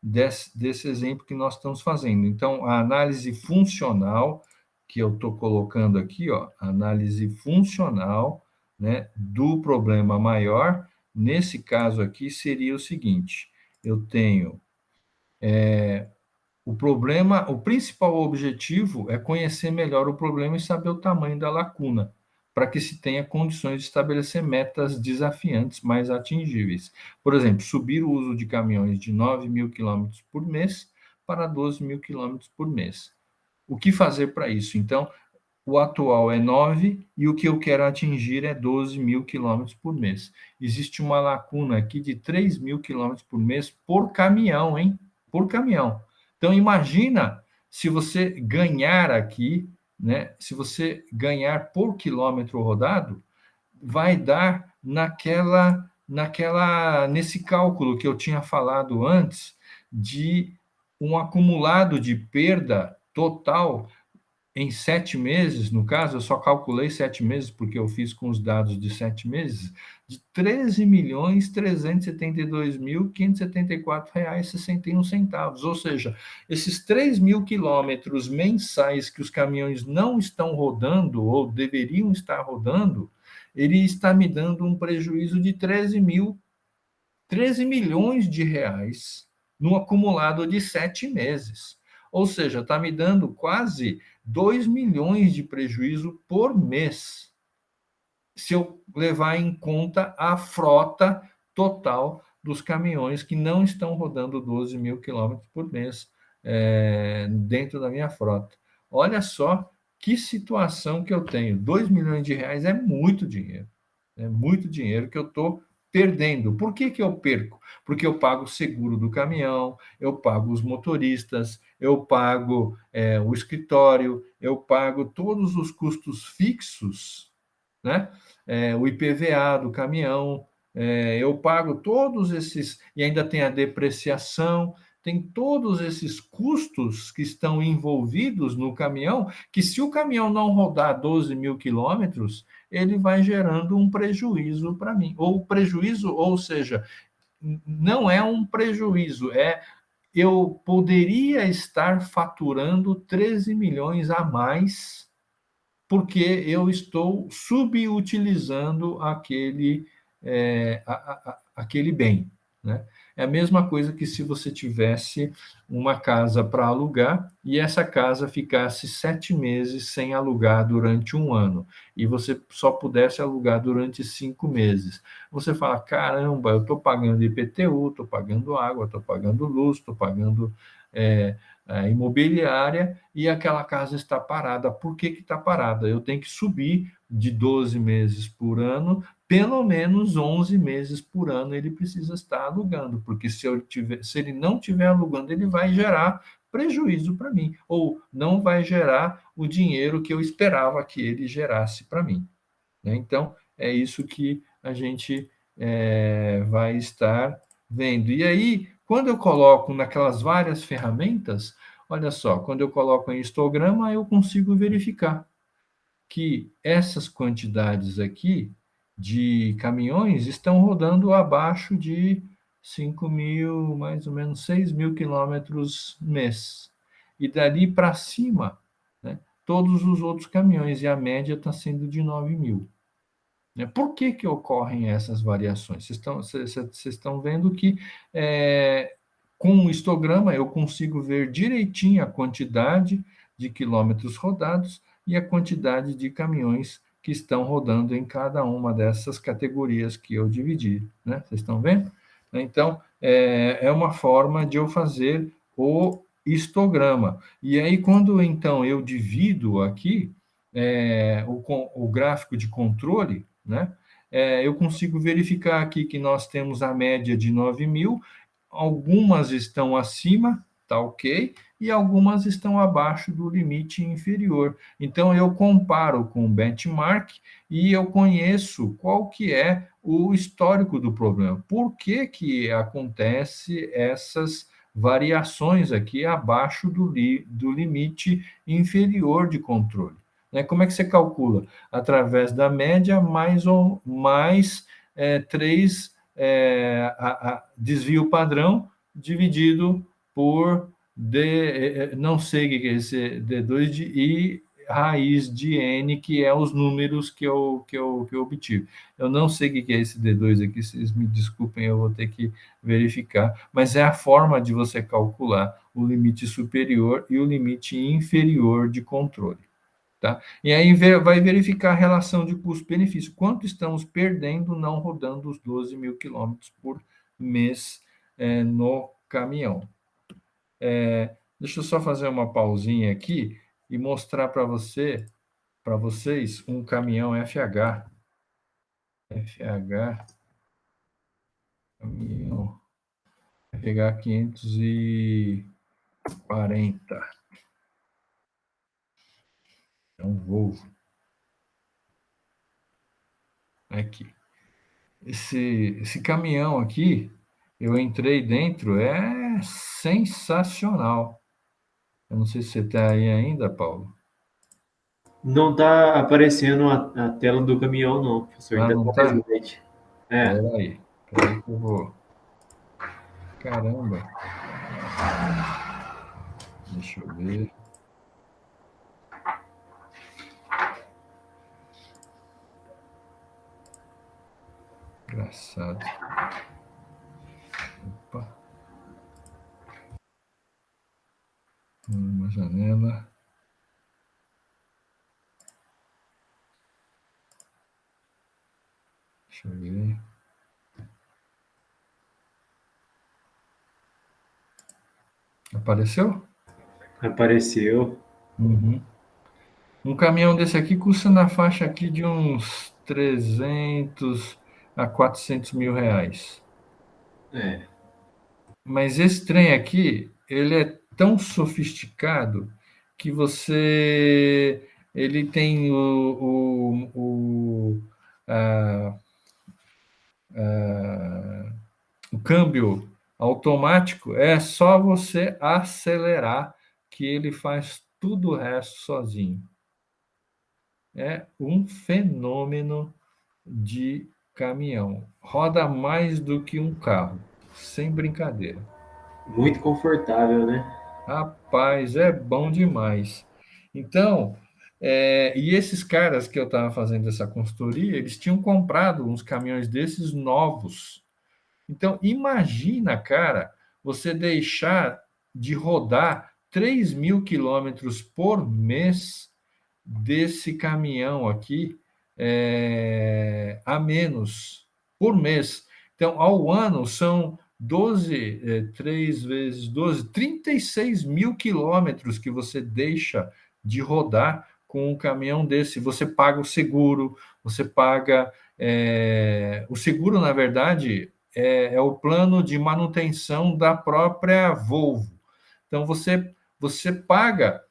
desse exemplo que nós estamos fazendo. Então, a análise funcional, que eu estou colocando aqui, ó, análise funcional, né, do problema maior, nesse caso aqui, seria o seguinte: eu tenho o problema, o principal objetivo é conhecer melhor o problema e saber o tamanho da lacuna, para que se tenha condições de estabelecer metas desafiantes mais atingíveis. Por exemplo, subir o uso de caminhões de 9.000 quilômetros por mês para 12.000 quilômetros por mês. O que fazer para isso? Então, o atual é 9 e o que eu quero atingir é 12.000 quilômetros por mês. Existe uma lacuna aqui de 3.000 quilômetros por mês por caminhão, hein? Por caminhão. Então, imagina se você ganhar aqui, né? Se você ganhar por quilômetro rodado, vai dar nesse cálculo que eu tinha falado antes, de um acumulado de perda total em 7 meses, no caso, eu só calculei 7 meses, porque eu fiz com os dados de 7 meses, de R$ 13.372.574,61. Ou seja, esses 3.000 quilômetros mensais que os caminhões não estão rodando, ou deveriam estar rodando, ele está me dando um prejuízo de 13 milhões de reais no acumulado de 7 meses. Ou seja, está me dando quase 2 milhões de prejuízo por mês, se eu levar em conta a frota total dos caminhões que não estão rodando 12.000 quilômetros por mês dentro da minha frota. Olha só que situação que eu tenho. 2 milhões de reais é muito dinheiro. É muito dinheiro que eu estou perdendo. Por que que eu perco? Porque eu pago o seguro do caminhão, eu pago os motoristas, eu pago o escritório, eu pago todos os custos fixos, né? O IPVA do caminhão, eu pago todos esses, e ainda tem a depreciação, tem todos esses custos que estão envolvidos no caminhão, que se o caminhão não rodar 12.000 quilômetros, ele vai gerando um prejuízo para mim. Ou prejuízo, ou seja, não é um prejuízo, eu poderia estar faturando 13 milhões a mais porque eu estou subutilizando aquele bem, né? É a mesma coisa que se você tivesse uma casa para alugar e essa casa ficasse 7 meses sem alugar durante um ano e você só pudesse alugar durante 5 meses. Você fala, caramba, eu estou pagando IPTU, estou pagando água, estou pagando luz, estou pagando a imobiliária e aquela casa está parada. Por que está parada? Eu tenho que subir de 12 meses por ano, pelo menos 11 meses por ano ele precisa estar alugando, porque se ele não estiver alugando, ele vai gerar prejuízo para mim, ou não vai gerar o dinheiro que eu esperava que ele gerasse para mim. Né? Então, é isso que a gente vai estar vendo. E aí, quando eu coloco naquelas várias ferramentas, olha só, quando eu coloco em histograma, eu consigo verificar que essas quantidades aqui de caminhões estão rodando abaixo de 5.000, mais ou menos 6.000 quilômetros mês. E dali para cima, né, todos os outros caminhões, e a média está sendo de 9.000. Por que que ocorrem essas variações? Vocês estão vendo que com o histograma eu consigo ver direitinho a quantidade de quilômetros rodados e a quantidade de caminhões que estão rodando em cada uma dessas categorias que eu dividi, né? Vocês estão vendo? Então, é uma forma de eu fazer o histograma. E aí, quando então eu divido aqui o gráfico de controle, né, eu consigo verificar aqui que nós temos a média de 9.000, algumas estão acima, tá ok, e algumas estão abaixo do limite inferior. Então, eu comparo com o benchmark e eu conheço qual que é o histórico do problema. Por que que acontece essas variações aqui abaixo do limite inferior de controle? Né? Como é que você calcula? Através da média mais 3 desvio padrão dividido por não sei o que é esse D2 e raiz de N, que é os números que eu obtive. Eu não sei o que é esse D2 aqui, vocês me desculpem, eu vou ter que verificar, mas é a forma de você calcular o limite superior e o limite inferior de controle. Tá? E aí vai verificar a relação de custo-benefício. Quanto estamos perdendo não rodando os 12.000 quilômetros por mês no caminhão. Deixa eu só fazer uma pausinha aqui e mostrar para vocês um caminhão FH. FH, caminhão FH 540. É um Volvo. Aqui. Esse caminhão aqui, eu entrei dentro, é sensacional. Eu não sei se você está aí ainda, Paulo. Não está aparecendo a tela do caminhão, não, professor. Ah, Ainda não está está? slide. É. Peraí que eu vou... Caramba. Deixa eu ver. Engraçado. Opa. Uma janela. Deixa eu ver. Apareceu? Apareceu. Uhum. Um caminhão desse aqui custa na faixa aqui de uns 300 a 400 mil reais. É. Mas esse trem aqui, ele é tão sofisticado que ele tem a, o câmbio automático, é só você acelerar que ele faz tudo o resto sozinho. É um fenômeno de caminhão. Roda mais do que um carro, sem brincadeira. Muito confortável, né? Rapaz, é bom demais. Então, e esses caras que eu estava fazendo essa consultoria, eles tinham comprado uns caminhões desses novos. Então, imagina, cara, você deixar de rodar 3.000 quilômetros por mês desse caminhão aqui a menos por mês. Então, ao ano, são 3 vezes 12, 36 mil quilômetros que você deixa de rodar com um caminhão desse. Você paga o seguro, você paga. O seguro, na verdade, é o plano de manutenção da própria Volvo. Então, você paga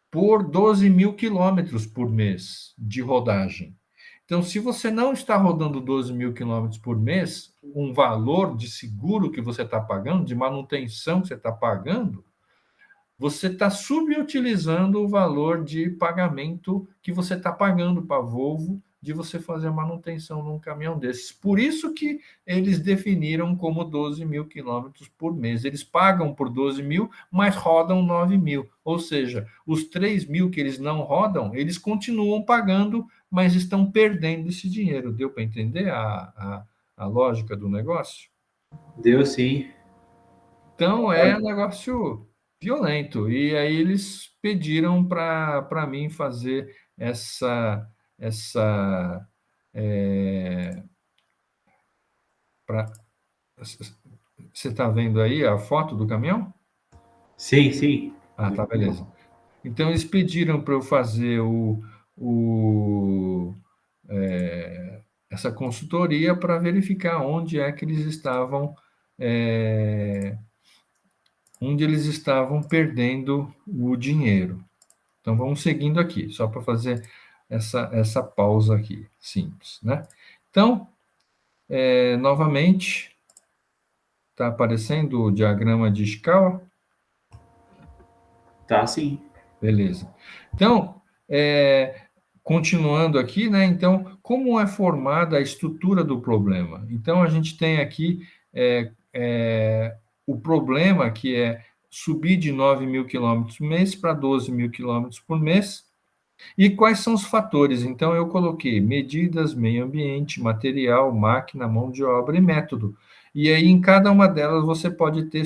por 12.000 quilômetros por mês de rodagem. Então, se você não está rodando 12.000 quilômetros por mês, um valor de seguro que você está pagando, de manutenção que você está pagando, você está subutilizando o valor de pagamento que você está pagando para a Volvo de você fazer a manutenção num caminhão desses. Por isso que eles definiram como 12.000 quilômetros por mês. Eles pagam por 12.000, mas rodam 9.000. Ou seja, os 3.000 que eles não rodam, eles continuam pagando, mas estão perdendo esse dinheiro. Deu para entender a lógica do negócio? Deu sim. Então é um negócio violento. E aí eles pediram para mim fazer essa para Você está vendo aí a foto do caminhão? Sim, sim. Ah, tá, beleza. Então, eles pediram para eu fazer o, essa consultoria para verificar onde é que eles estavam, onde eles estavam perdendo o dinheiro. Então, vamos seguindo aqui, só para fazer essa pausa aqui, simples, né? Então, novamente, está aparecendo o diagrama de Ishikawa? Tá, sim. Beleza. Então, continuando aqui, né? Então, como é formada a estrutura do problema? Então, a gente tem aqui o problema que é subir de 9.000 quilômetros por mês para 12.000 quilômetros por mês. E quais são os fatores? Então, eu coloquei medidas, meio ambiente, material, máquina, mão de obra e método. E aí, em cada uma delas, você pode ter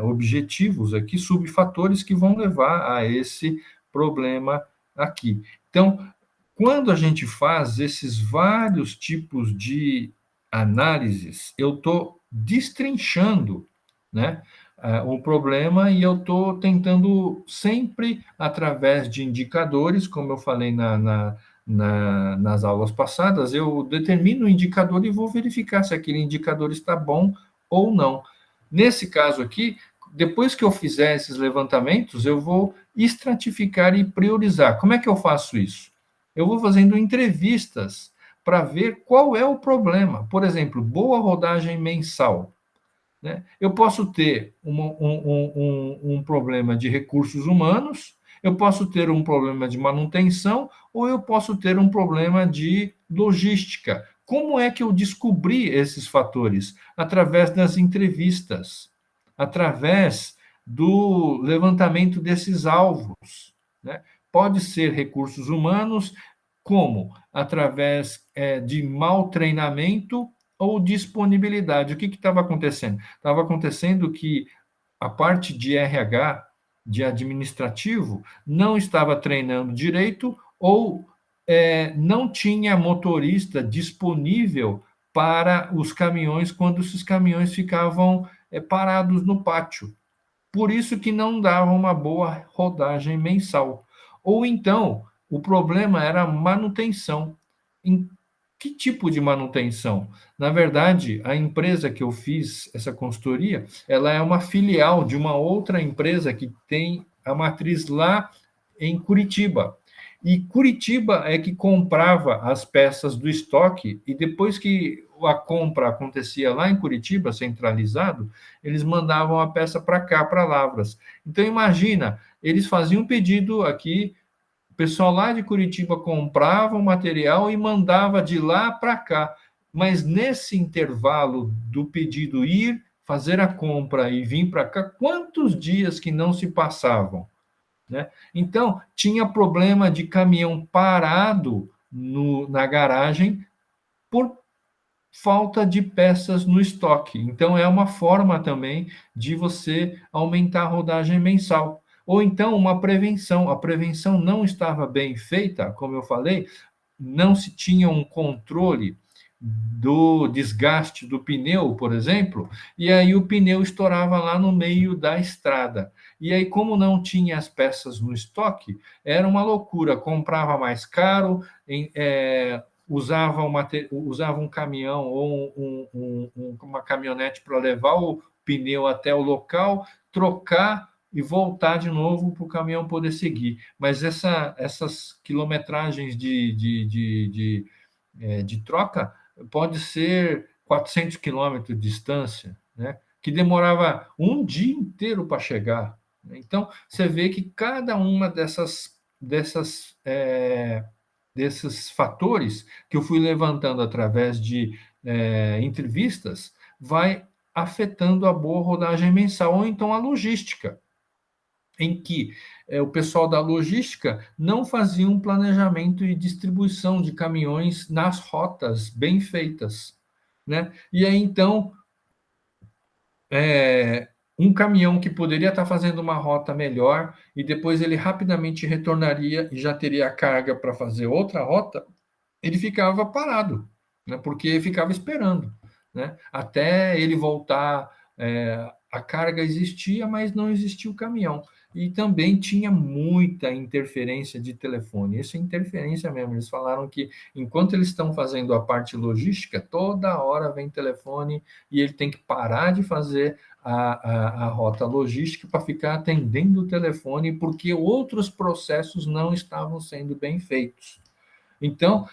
objetivos aqui, subfatores que vão levar a esse problema aqui. Então, quando a gente faz esses vários tipos de análises, eu estou destrinchando, né, o problema e eu estou tentando sempre, através de indicadores, como eu falei nas aulas passadas, eu determino o indicador e vou verificar se aquele indicador está bom ou não. Nesse caso aqui, depois que eu fizer esses levantamentos, eu vou estratificar e priorizar. Como é que eu faço isso? Eu vou fazendo entrevistas para ver qual é o problema. Por exemplo, boa rodagem mensal. Né? Eu posso ter um problema de recursos humanos, eu posso ter um problema de manutenção, ou eu posso ter um problema de logística. Como é que eu descobri esses fatores? Através das entrevistas, através do levantamento desses alvos. Né? Pode ser recursos humanos, como? Através de mau treinamento ou disponibilidade. O que estava acontecendo? Estava acontecendo que a parte de RH, de administrativo, não estava treinando direito ou não tinha motorista disponível para os caminhões quando esses caminhões ficavam parados no pátio. Por isso que não dava uma boa rodagem mensal. Ou então, o problema era a manutenção. Em que tipo de manutenção? Na verdade, a empresa que eu fiz essa consultoria, ela é uma filial de uma outra empresa que tem a matriz lá em Curitiba. E Curitiba é que comprava as peças do estoque, e depois que a compra acontecia lá em Curitiba, centralizado, eles mandavam a peça para cá, para Lavras. Então, imagina, eles faziam um pedido aqui, o pessoal lá de Curitiba comprava o material e mandava de lá para cá. Mas nesse intervalo do pedido ir, fazer a compra e vir para cá, quantos dias que não se passavam? Né? Então, tinha problema de caminhão parado na garagem por falta de peças no estoque. Então, é uma forma também de você aumentar a rodagem mensal. Ou então, uma prevenção. A prevenção não estava bem feita, como eu falei, não se tinha um controle do desgaste do pneu, por exemplo, e aí o pneu estourava lá no meio da estrada. E aí, como não tinha as peças no estoque, era uma loucura. Comprava mais caro, usava um caminhão ou uma caminhonete para levar o pneu até o local, trocar e voltar de novo para o caminhão poder seguir. Mas essas quilometragens de troca pode ser 400 quilômetros de distância, né? Que demorava um dia inteiro para chegar. Então, você vê que cada uma desses fatores que eu fui levantando através de entrevistas vai afetando a boa rodagem mensal, ou então a logística, em que o pessoal da logística não fazia um planejamento e distribuição de caminhões nas rotas bem feitas. Né? E aí, então, um caminhão que poderia estar fazendo uma rota melhor e depois ele rapidamente retornaria e já teria carga para fazer outra rota, ele ficava parado, né? Porque ficava esperando. né? Até ele voltar, a carga existia, mas não existia o caminhão. E também tinha muita interferência de telefone. Isso é interferência mesmo. Eles falaram que, enquanto eles estão fazendo a parte logística, toda hora vem telefone e ele tem que parar de fazer a rota logística para ficar atendendo o telefone, porque outros processos não estavam sendo bem feitos. Então,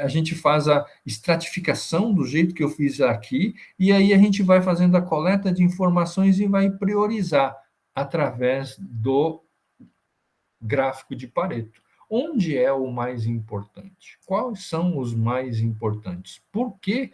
a gente faz a estratificação do jeito que eu fiz aqui, e aí a gente vai fazendo a coleta de informações e vai priorizar através do gráfico de Pareto. Onde é o mais importante? Quais são os mais importantes? Por que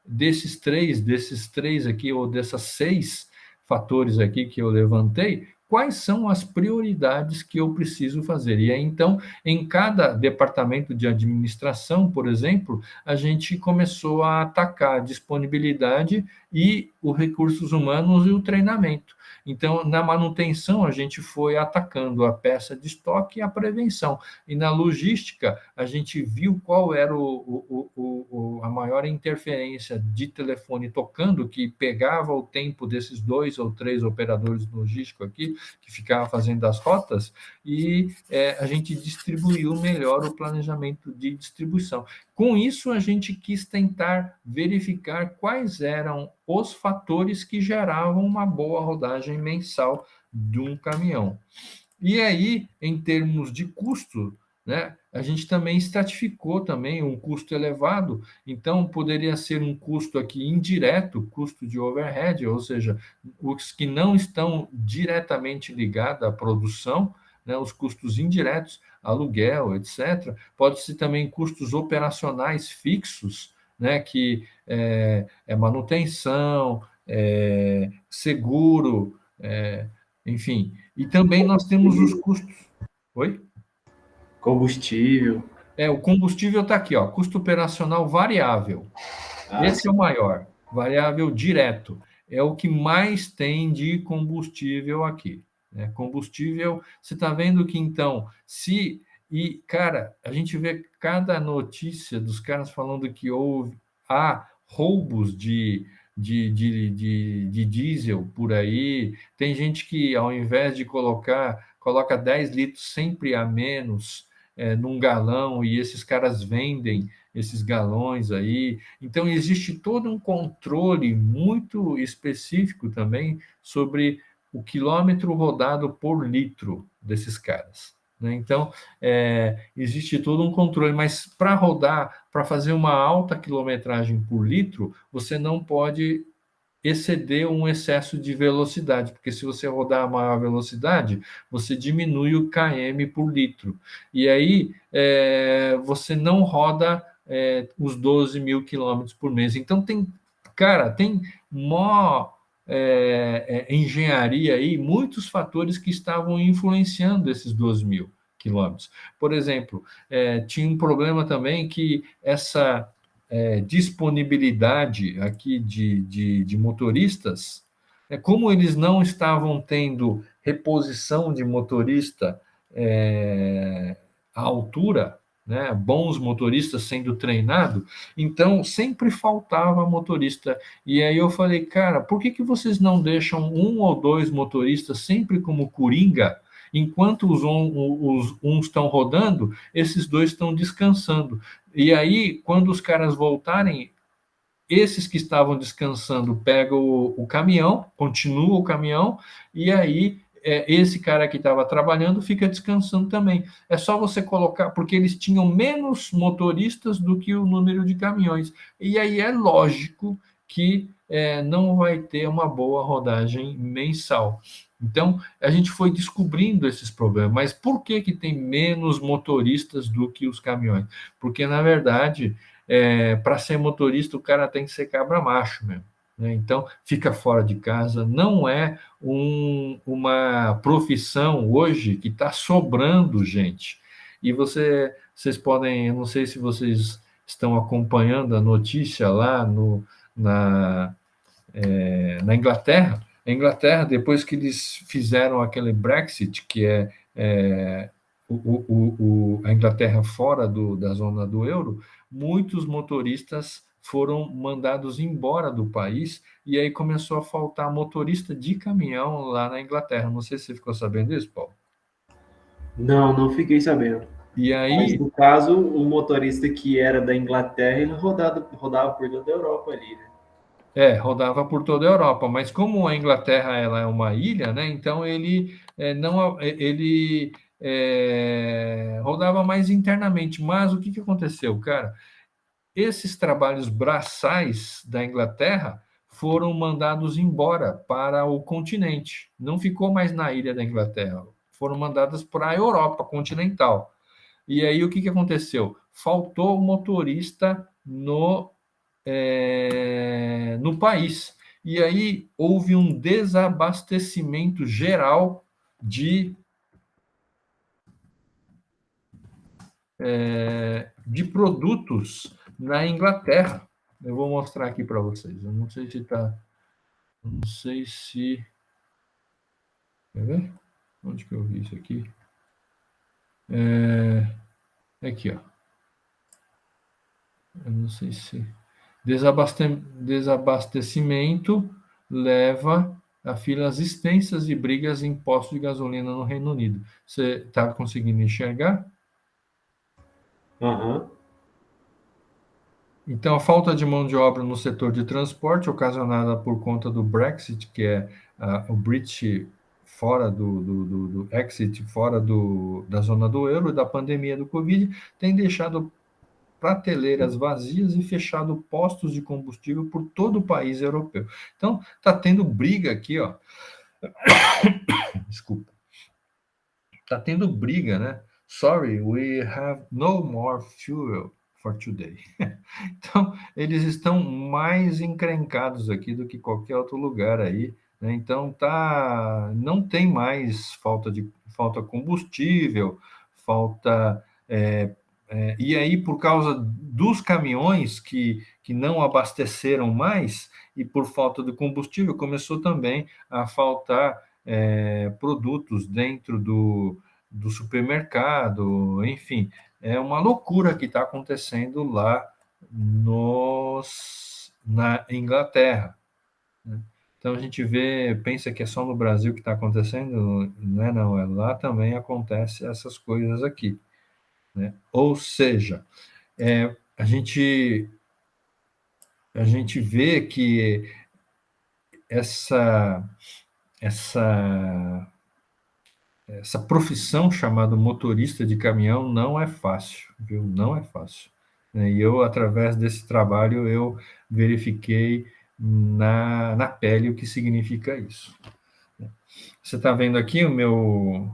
desses três aqui, ou dessas 6 fatores aqui que eu levantei, quais são as prioridades que eu preciso fazer? E aí, então, em cada departamento de administração, por exemplo, a gente começou a atacar a disponibilidade e os recursos humanos e o treinamento. Então, na manutenção, a gente foi atacando a peça de estoque e a prevenção. E na logística, a gente viu qual era a maior interferência de telefone tocando, que pegava o tempo desses 2 ou 3 operadores logísticos aqui, que ficavam fazendo as rotas, e a gente distribuiu melhor o planejamento de distribuição. Com isso, a gente quis tentar verificar quais eram os fatores que geravam uma boa rodagem mensal de um caminhão. E aí, em termos de custo, né, a gente também estratificou também um custo elevado, então poderia ser um custo aqui indireto, custo de overhead, ou seja, os que não estão diretamente ligados à produção, né, os custos indiretos, aluguel, etc. Pode ser também custos operacionais fixos, né, que manutenção, seguro, enfim. E também nós temos os custos. Oi? Combustível. O combustível está aqui, ó, custo operacional variável. Esse é o maior, variável direto. É o que mais tem de combustível aqui. Né? Combustível, você está vendo que, então, se... E, cara, a gente vê cada notícia dos caras falando que há roubos de diesel por aí. Tem gente que, ao invés de coloca 10 litros sempre a menos num galão, e esses caras vendem esses galões aí. Então, existe todo um controle muito específico também sobre o quilômetro rodado por litro desses caras. Né? Então, existe todo um controle, mas para rodar, para fazer uma alta quilometragem por litro, você não pode exceder um excesso de velocidade, porque se você rodar a maior velocidade, você diminui o km por litro. E aí você não roda os 12 mil quilômetros por mês. Então tem mó engenharia aí, muitos fatores que estavam influenciando esses 12 mil quilômetros. Por exemplo, tinha um problema também que essa disponibilidade aqui de motoristas, como eles não estavam tendo reposição de motorista à altura, né, bons motoristas sendo treinados, então sempre faltava motorista. E aí eu falei, cara, por que vocês não deixam 1 ou 2 motoristas sempre como coringa? Enquanto uns estão rodando, esses 2 estão descansando. E aí, quando os caras voltarem, esses que estavam descansando pegam o caminhão, continua o caminhão, e aí esse cara que estava trabalhando fica descansando também. É só você colocar, porque eles tinham menos motoristas do que o número de caminhões. E aí é lógico que não vai ter uma boa rodagem mensal. Então, a gente foi descobrindo esses problemas. Mas por que tem menos motoristas do que os caminhões? Porque, na verdade, para ser motorista, o cara tem que ser cabra macho mesmo. Né? Então, fica fora de casa. Não é uma profissão hoje que está sobrando gente. E vocês podem, eu não sei se vocês estão acompanhando a notícia lá na Inglaterra. A Inglaterra, depois que eles fizeram aquele Brexit, que a Inglaterra fora da zona do euro, muitos motoristas foram mandados embora do país, e aí começou a faltar motorista de caminhão lá na Inglaterra. Não sei se você ficou sabendo disso, Paulo. Não, não fiquei sabendo. E Mas, aí, no caso, o motorista que era da Inglaterra, ele rodava por toda a Europa ali, né? rodava por toda a Europa, mas como a Inglaterra ela é uma ilha, né? Então ele não ele rodava mais internamente. Mas o que que aconteceu, cara? Esses trabalhos braçais da Inglaterra foram mandados embora para o continente. Não ficou mais na ilha da Inglaterra. Foram mandadas para a Europa continental. E aí o que que aconteceu? Faltou motorista no país. E aí houve um desabastecimento geral de produtos na Inglaterra. Eu vou mostrar aqui para vocês. Eu não sei se está. Não sei se. Quer ver? Onde que eu vi isso aqui? Aqui, ó. Eu não sei se. Desabastecimento leva a filas extensas e brigas em postos de gasolina no Reino Unido. Você está conseguindo enxergar? Aham. Então, a falta de mão de obra no setor de transporte, ocasionada por conta do Brexit, que é o British fora do exit, fora da zona do euro e da pandemia do Covid, tem deixado prateleiras vazias e fechado postos de combustível por todo o país europeu. Então, está tendo briga aqui, ó. Desculpa. Está tendo briga, né? Sorry, we have no more fuel for today. Então, eles estão mais encrencados aqui do que qualquer outro lugar aí, né? Então, não tem mais falta combustível, falta e aí, por causa dos caminhões que não abasteceram mais, e por falta de combustível, começou também a faltar produtos dentro do supermercado, enfim, é uma loucura que está acontecendo lá na Inglaterra, né? Então a gente pensa que é só no Brasil que está acontecendo, não, lá também acontece essas coisas aqui, né? Ou seja, a gente vê que essa essa essa profissão chamada motorista de caminhão não é fácil, viu? Não é fácil. E eu, através desse trabalho, eu verifiquei na pele o que significa isso. Você está vendo aqui o meu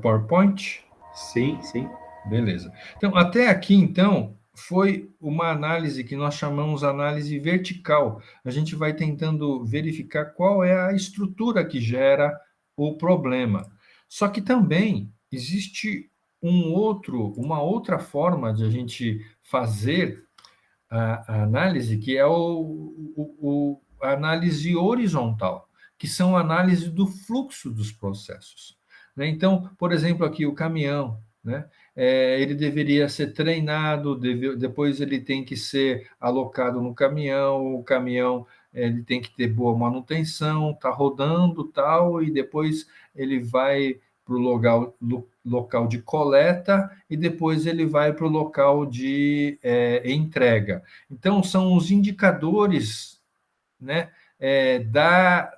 PowerPoint? Sim, sim. Beleza. Então, até aqui, então, foi uma análise que nós chamamos análise vertical. A gente vai tentando verificar qual é a estrutura que gera o problema. Só que também existe uma outra forma de a gente fazer a análise, que é a análise horizontal, que são a análise do fluxo dos processos, né? Então, por exemplo, aqui o caminhão, né? Ele deveria ser treinado, depois ele tem que ser alocado no caminhão, o caminhão ele tem que ter boa manutenção, tá rodando tal, e depois ele vai para o local de coleta e depois ele vai para o local de entrega. Então, são os indicadores, né,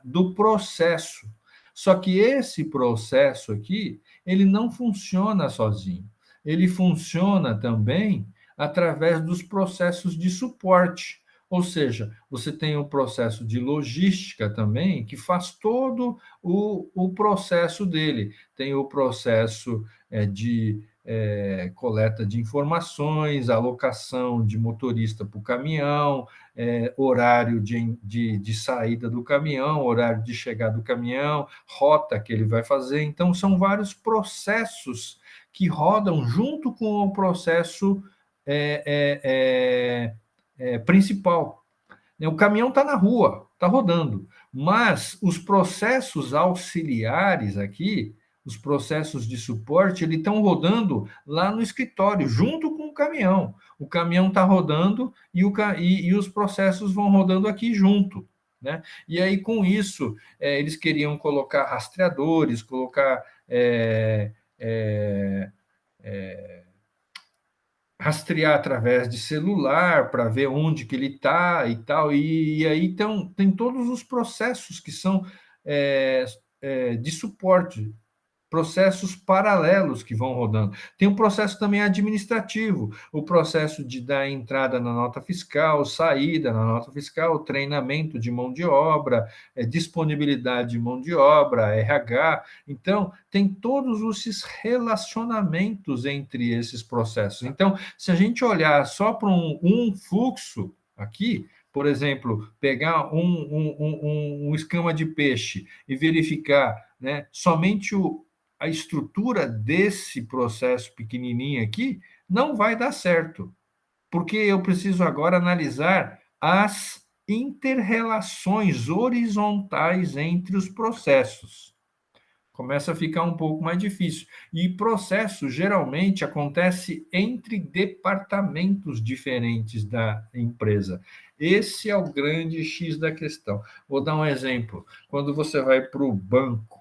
do processo. Só que esse processo aqui, ele não funciona sozinho. Ele funciona também através dos processos de suporte. Ou seja, você tem o processo de logística também, que faz todo o processo dele. Tem o processo de coleta de informações, alocação de motorista para o caminhão, horário de saída do caminhão, horário de chegada do caminhão, rota que ele vai fazer. Então, são vários processos que rodam junto com o processo principal. O caminhão está na rua, está rodando, mas os processos auxiliares aqui, os processos de suporte, eles estão rodando lá no escritório, junto com caminhão. O caminhão está rodando e os processos vão rodando aqui junto, né? E aí, com isso, eles queriam colocar rastreadores, colocar rastrear através de celular para ver onde que ele está e tal. E aí então, tem todos os processos que são de suporte, processos paralelos que vão rodando. Tem um processo também administrativo, o processo de dar entrada na nota fiscal, saída na nota fiscal, treinamento de mão de obra, disponibilidade de mão de obra, RH. Então, tem todos esses relacionamentos entre esses processos. Então, se a gente olhar só para um fluxo aqui, por exemplo, pegar um escama de peixe e verificar, né, somente a estrutura desse processo pequenininho aqui, não vai dar certo, porque eu preciso agora analisar as interrelações horizontais entre os processos. Começa a ficar um pouco mais difícil. E processo geralmente acontece entre departamentos diferentes da empresa. Esse é o grande X da questão. Vou dar um exemplo. Quando você vai para o banco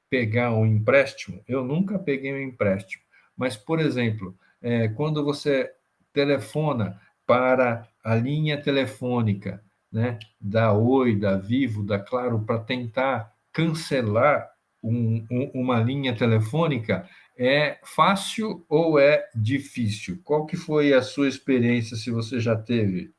pegar um empréstimo, eu nunca peguei um empréstimo, mas, por exemplo, quando você telefona para a linha telefônica, né, da Oi, da Vivo, da Claro, para tentar cancelar uma linha telefônica, é fácil ou é difícil? Qual que foi a sua experiência, se você já teve?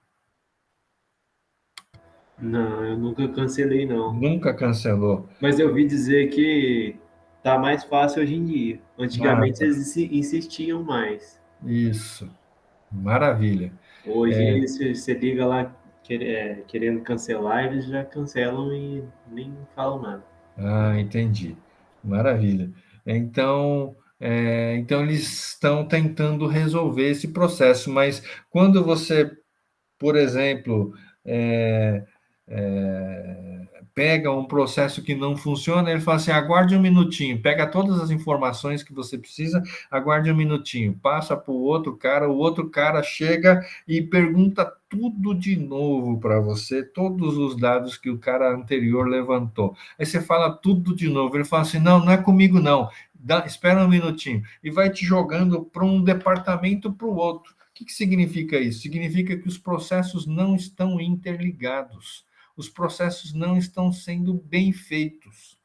Não, eu nunca cancelei, não. Nunca cancelou? Mas eu ouvi dizer que tá mais fácil hoje em dia. Ah, Antigamente tá. eles insistiam mais. Isso, maravilha. Hoje você liga lá querendo cancelar, eles já cancelam e nem falam nada. Ah, entendi. Maravilha. Então eles estão tentando resolver esse processo, mas quando você, por exemplo, é, pega um processo que não funciona, ele fala assim: aguarde um minutinho, pega todas as informações que você precisa, aguarde um minutinho, passa para o outro cara chega e pergunta tudo de novo para você, todos os dados que o cara anterior levantou. Aí você fala tudo de novo, ele fala assim: não, não é comigo, não. Espera um minutinho, e vai te jogando para um departamento para o outro. O que significa isso? Significa que os processos não estão interligados, os processos não estão sendo bem feitos,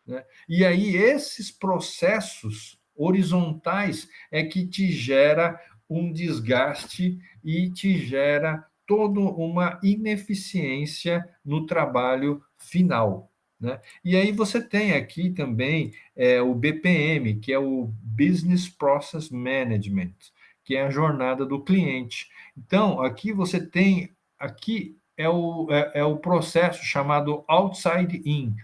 né? E aí, esses processos horizontais é que te gera um desgaste e te gera toda uma ineficiência no trabalho final, né? E aí você tem aqui também o BPM, que é o Business Process Management, que é a jornada do cliente. Então, aqui você tem, aqui é o processo chamado outside in,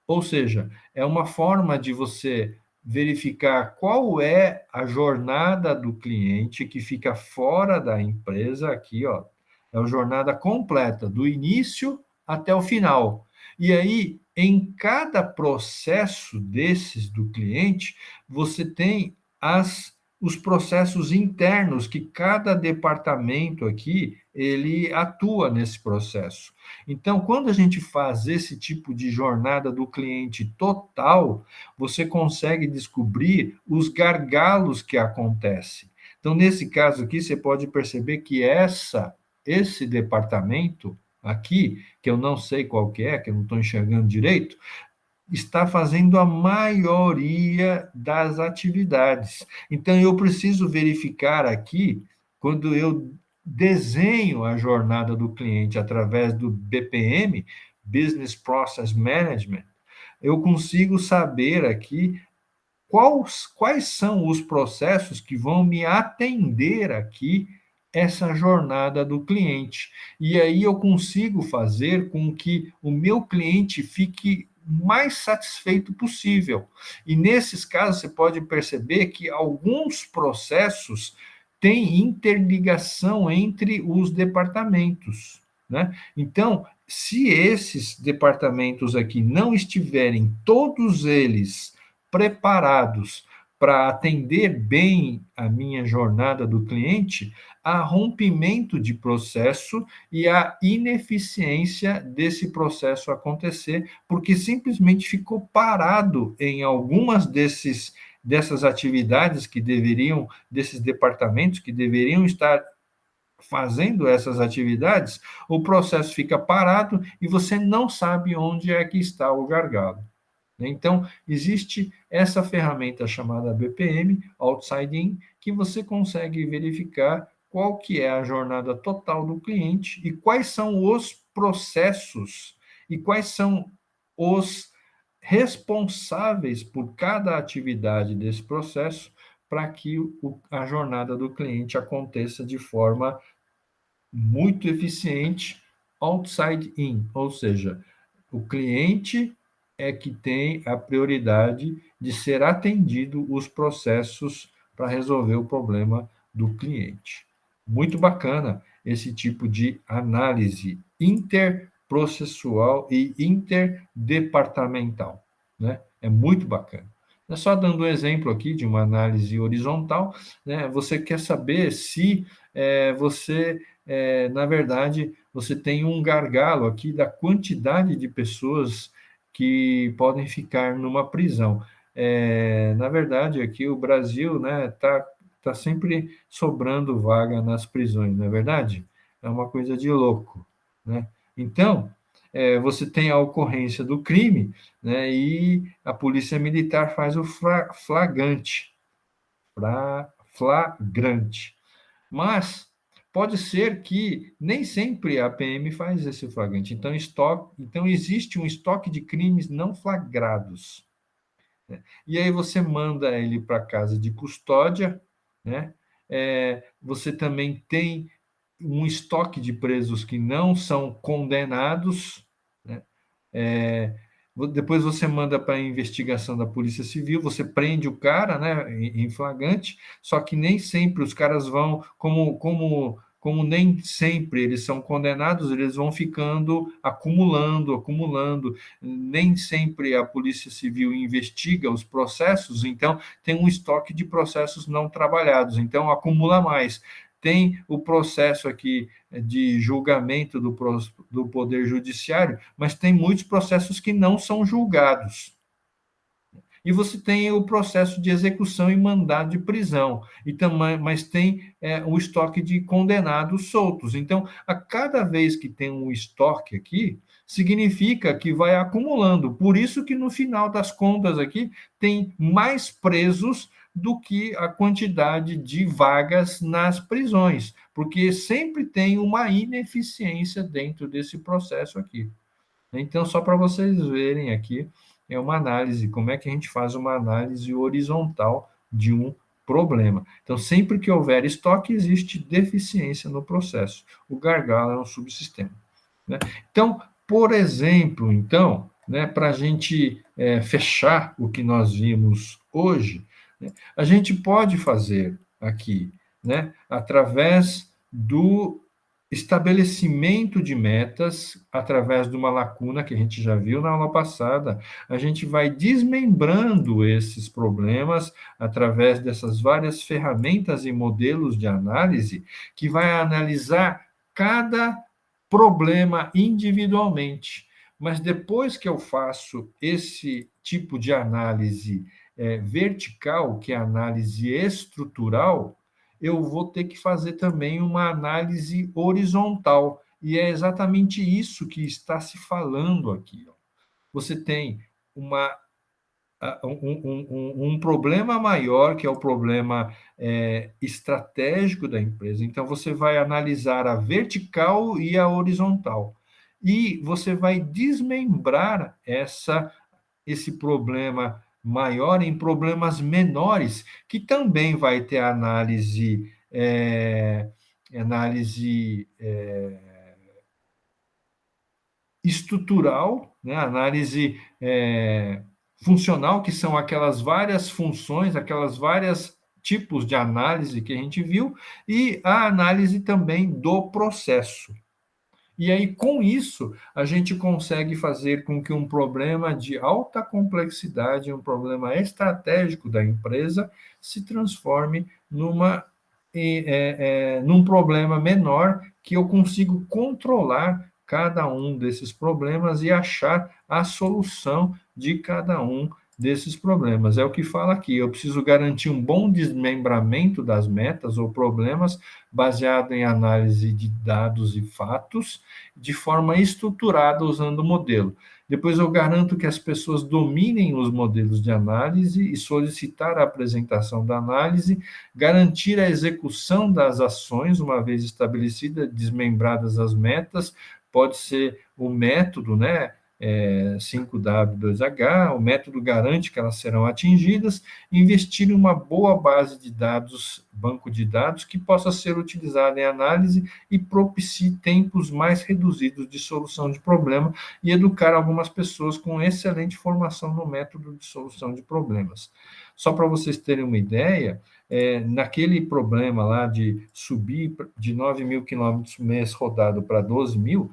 ou seja, é uma forma de você verificar qual é a jornada do cliente que fica fora da empresa, aqui, ó, é a jornada completa, do início até o final. E aí, em cada processo desses do cliente, você tem os processos internos que cada departamento aqui ele atua nesse processo. Então, quando a gente faz esse tipo de jornada do cliente total, você consegue descobrir os gargalos que acontecem. Então, nesse caso aqui, você pode perceber que esse departamento aqui, que eu não sei qual que é eu não estou enxergando direito, está fazendo a maioria das atividades. Então, eu preciso verificar aqui, quando eu desenho a jornada do cliente através do BPM, Business Process Management, eu consigo saber aqui quais são os processos que vão me atender aqui essa jornada do cliente. E aí eu consigo fazer com que o meu cliente fique mais satisfeito possível. E nesses casos você pode perceber que alguns processos têm interligação entre os departamentos, né? Então, se esses departamentos aqui não estiverem todos eles preparados para atender bem a minha jornada do cliente, há rompimento de processo e a ineficiência desse processo acontecer, porque simplesmente ficou parado em algumas dessas atividades que deveriam, desses departamentos que deveriam estar fazendo essas atividades, o processo fica parado e você não sabe onde é que está o gargalo. Então, existe essa ferramenta chamada BPM, Outside In, que você consegue verificar qual que é a jornada total do cliente e quais são os processos e quais são os responsáveis por cada atividade desse processo para que a jornada do cliente aconteça de forma muito eficiente, outside in, ou seja, o cliente é que tem a prioridade de ser atendido os processos para resolver o problema do cliente. Muito bacana esse tipo de análise interprocessual e interdepartamental, né? É muito bacana. Só dando um exemplo aqui de uma análise horizontal, né? Você quer saber se você na verdade, você tem um gargalo aqui da quantidade de pessoas que podem ficar numa prisão. Na verdade, aqui o Brasil, né, tá sempre sobrando vaga nas prisões, não é verdade? É uma coisa de louco, né? Então, você tem a ocorrência do crime, né, e a polícia militar faz o flagrante. Mas pode ser que nem sempre a PM faz esse flagrante. Então existe um estoque de crimes não flagrados, né? E aí você manda ele para casa de custódia, né? Você também tem um estoque de presos que não são condenados, né? Depois você manda para a investigação da Polícia Civil, você prende o cara, né, em flagrante, só que nem sempre os caras vão, como nem sempre eles são condenados, eles vão ficando acumulando, nem sempre a Polícia Civil investiga os processos, então tem um estoque de processos não trabalhados, então acumula mais. Tem o processo aqui de julgamento do Poder Judiciário, mas tem muitos processos que não são julgados. E você tem o processo de execução e mandado de prisão, mas tem o estoque de condenados soltos. Então, a cada vez que tem um estoque aqui, significa que vai acumulando. Por isso que no final das contas aqui tem mais presos do que a quantidade de vagas nas prisões, porque sempre tem uma ineficiência dentro desse processo aqui. Então, só para vocês verem aqui, é uma análise, como é que a gente faz uma análise horizontal de um problema. Então, sempre que houver estoque, existe deficiência no processo. O gargalo é um subsistema, né? Então, por exemplo, então, né, para a gente fechar o que nós vimos hoje, né, a gente pode fazer aqui, né, através do estabelecimento de metas, através de uma lacuna que a gente já viu na aula passada, a gente vai desmembrando esses problemas através dessas várias ferramentas e modelos de análise que vai analisar cada problema individualmente. Mas depois que eu faço esse tipo de análise vertical, que é a análise estrutural, eu vou ter que fazer também uma análise horizontal. E é exatamente isso que está se falando aqui. Você tem um problema maior, que é o problema estratégico da empresa. Então, você vai analisar a vertical e a horizontal. E você vai desmembrar esse problema maior em problemas menores, que também vai ter análise estrutural, né? Análise funcional, que são aquelas várias funções, aquelas várias tipos de análise que a gente viu, e a análise também do processo. E aí, com isso, a gente consegue fazer com que um problema de alta complexidade, um problema estratégico da empresa, se transforme num problema menor que eu consigo controlar cada um desses problemas e achar a solução de cada um desses problemas. É o que fala aqui. Eu preciso garantir um bom desmembramento das metas ou problemas baseado em análise de dados e fatos, de forma estruturada usando o modelo. Depois eu garanto que as pessoas dominem os modelos de análise e solicitar a apresentação da análise, garantir a execução das ações, uma vez estabelecida, desmembradas as metas, pode ser o método, né? 5W2H, o método garante que elas serão atingidas, investir em uma boa base de dados, banco de dados, que possa ser utilizada em análise e propicie tempos mais reduzidos de solução de problema e educar algumas pessoas com excelente formação no método de solução de problemas. Só para vocês terem uma ideia, naquele problema lá de subir de 9 mil quilômetros mês rodado para 12 mil,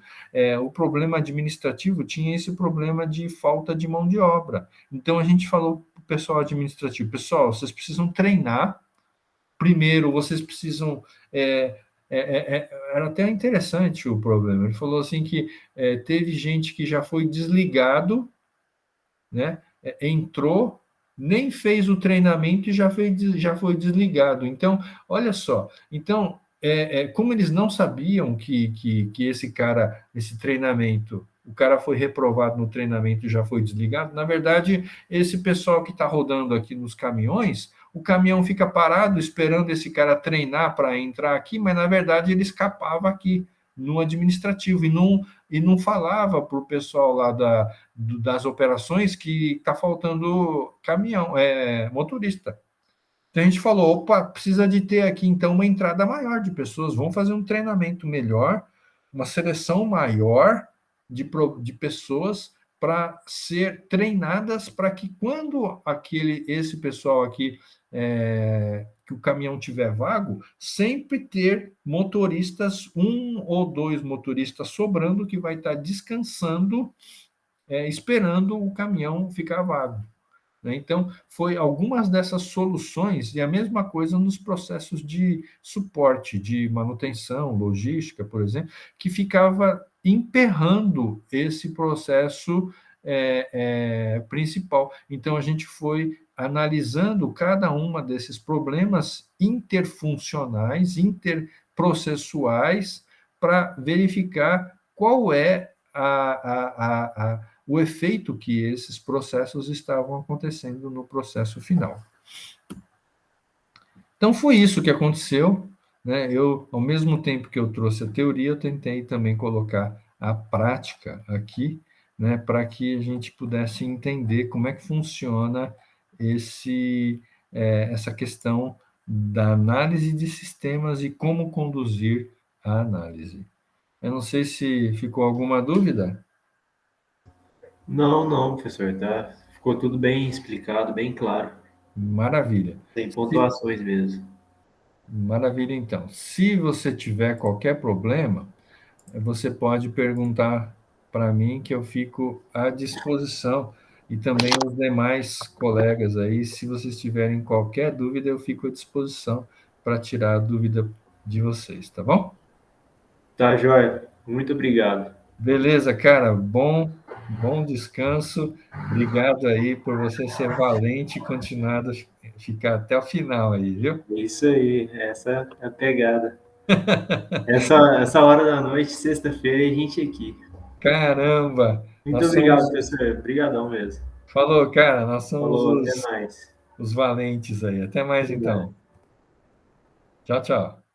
o problema administrativo tinha esse problema de falta de mão de obra. Então, a gente falou para o pessoal administrativo, pessoal, vocês precisam treinar, primeiro, vocês precisam... era até interessante o problema. Ele falou assim que teve gente que já foi desligado, né? Entrou, nem fez o treinamento e já foi desligado. Então, olha só. Então, como eles não sabiam que esse cara, esse treinamento, o cara foi reprovado no treinamento e já foi desligado, na verdade, esse pessoal que está rodando aqui nos caminhões, o caminhão fica parado esperando esse cara treinar para entrar aqui, mas, na verdade, ele escapava aqui no administrativo e não falava para o pessoal lá das operações que está faltando caminhão, motorista. Então a gente falou, opa, precisa de ter aqui então uma entrada maior de pessoas, vamos fazer um treinamento melhor, uma seleção maior de pessoas para ser treinadas para que quando esse pessoal aqui que o caminhão tiver vago, sempre ter motoristas, um ou dois motoristas sobrando que vai estar descansando, esperando o caminhão ficar vago. Né? Então, foi algumas dessas soluções, e a mesma coisa nos processos de suporte, de manutenção, logística, por exemplo, que ficava emperrando esse processo principal. Então, a gente foi analisando cada uma desses problemas interfuncionais, interprocessuais, para verificar qual é o efeito que esses processos estavam acontecendo no processo final. Então, foi isso que aconteceu. Né? Ao mesmo tempo que eu trouxe a teoria, eu tentei também colocar a prática aqui, né, para que a gente pudesse entender como é que funciona essa questão da análise de sistemas e como conduzir a análise. Eu não sei se ficou alguma dúvida. Não, professor, tá? Ficou tudo bem explicado, bem claro. Maravilha. Tem pontuações mesmo. Maravilha, então. Se você tiver qualquer problema, você pode perguntar para mim que eu fico à disposição e também os demais colegas aí, se vocês tiverem qualquer dúvida, eu fico à disposição para tirar a dúvida de vocês, tá bom? Tá, joia. Muito obrigado. Beleza, cara. Bom descanso. Obrigado aí por você ser valente e continuar a ficar até o final aí, viu? Isso aí, essa é a pegada. Essa hora da noite, sexta-feira, a gente aqui. Caramba! Muito Nós obrigado, somos. professor. Obrigadão mesmo. Falou, cara. Nós somos Falou, até mais. os valentes aí. Até mais Até mais. então. Tchau, tchau.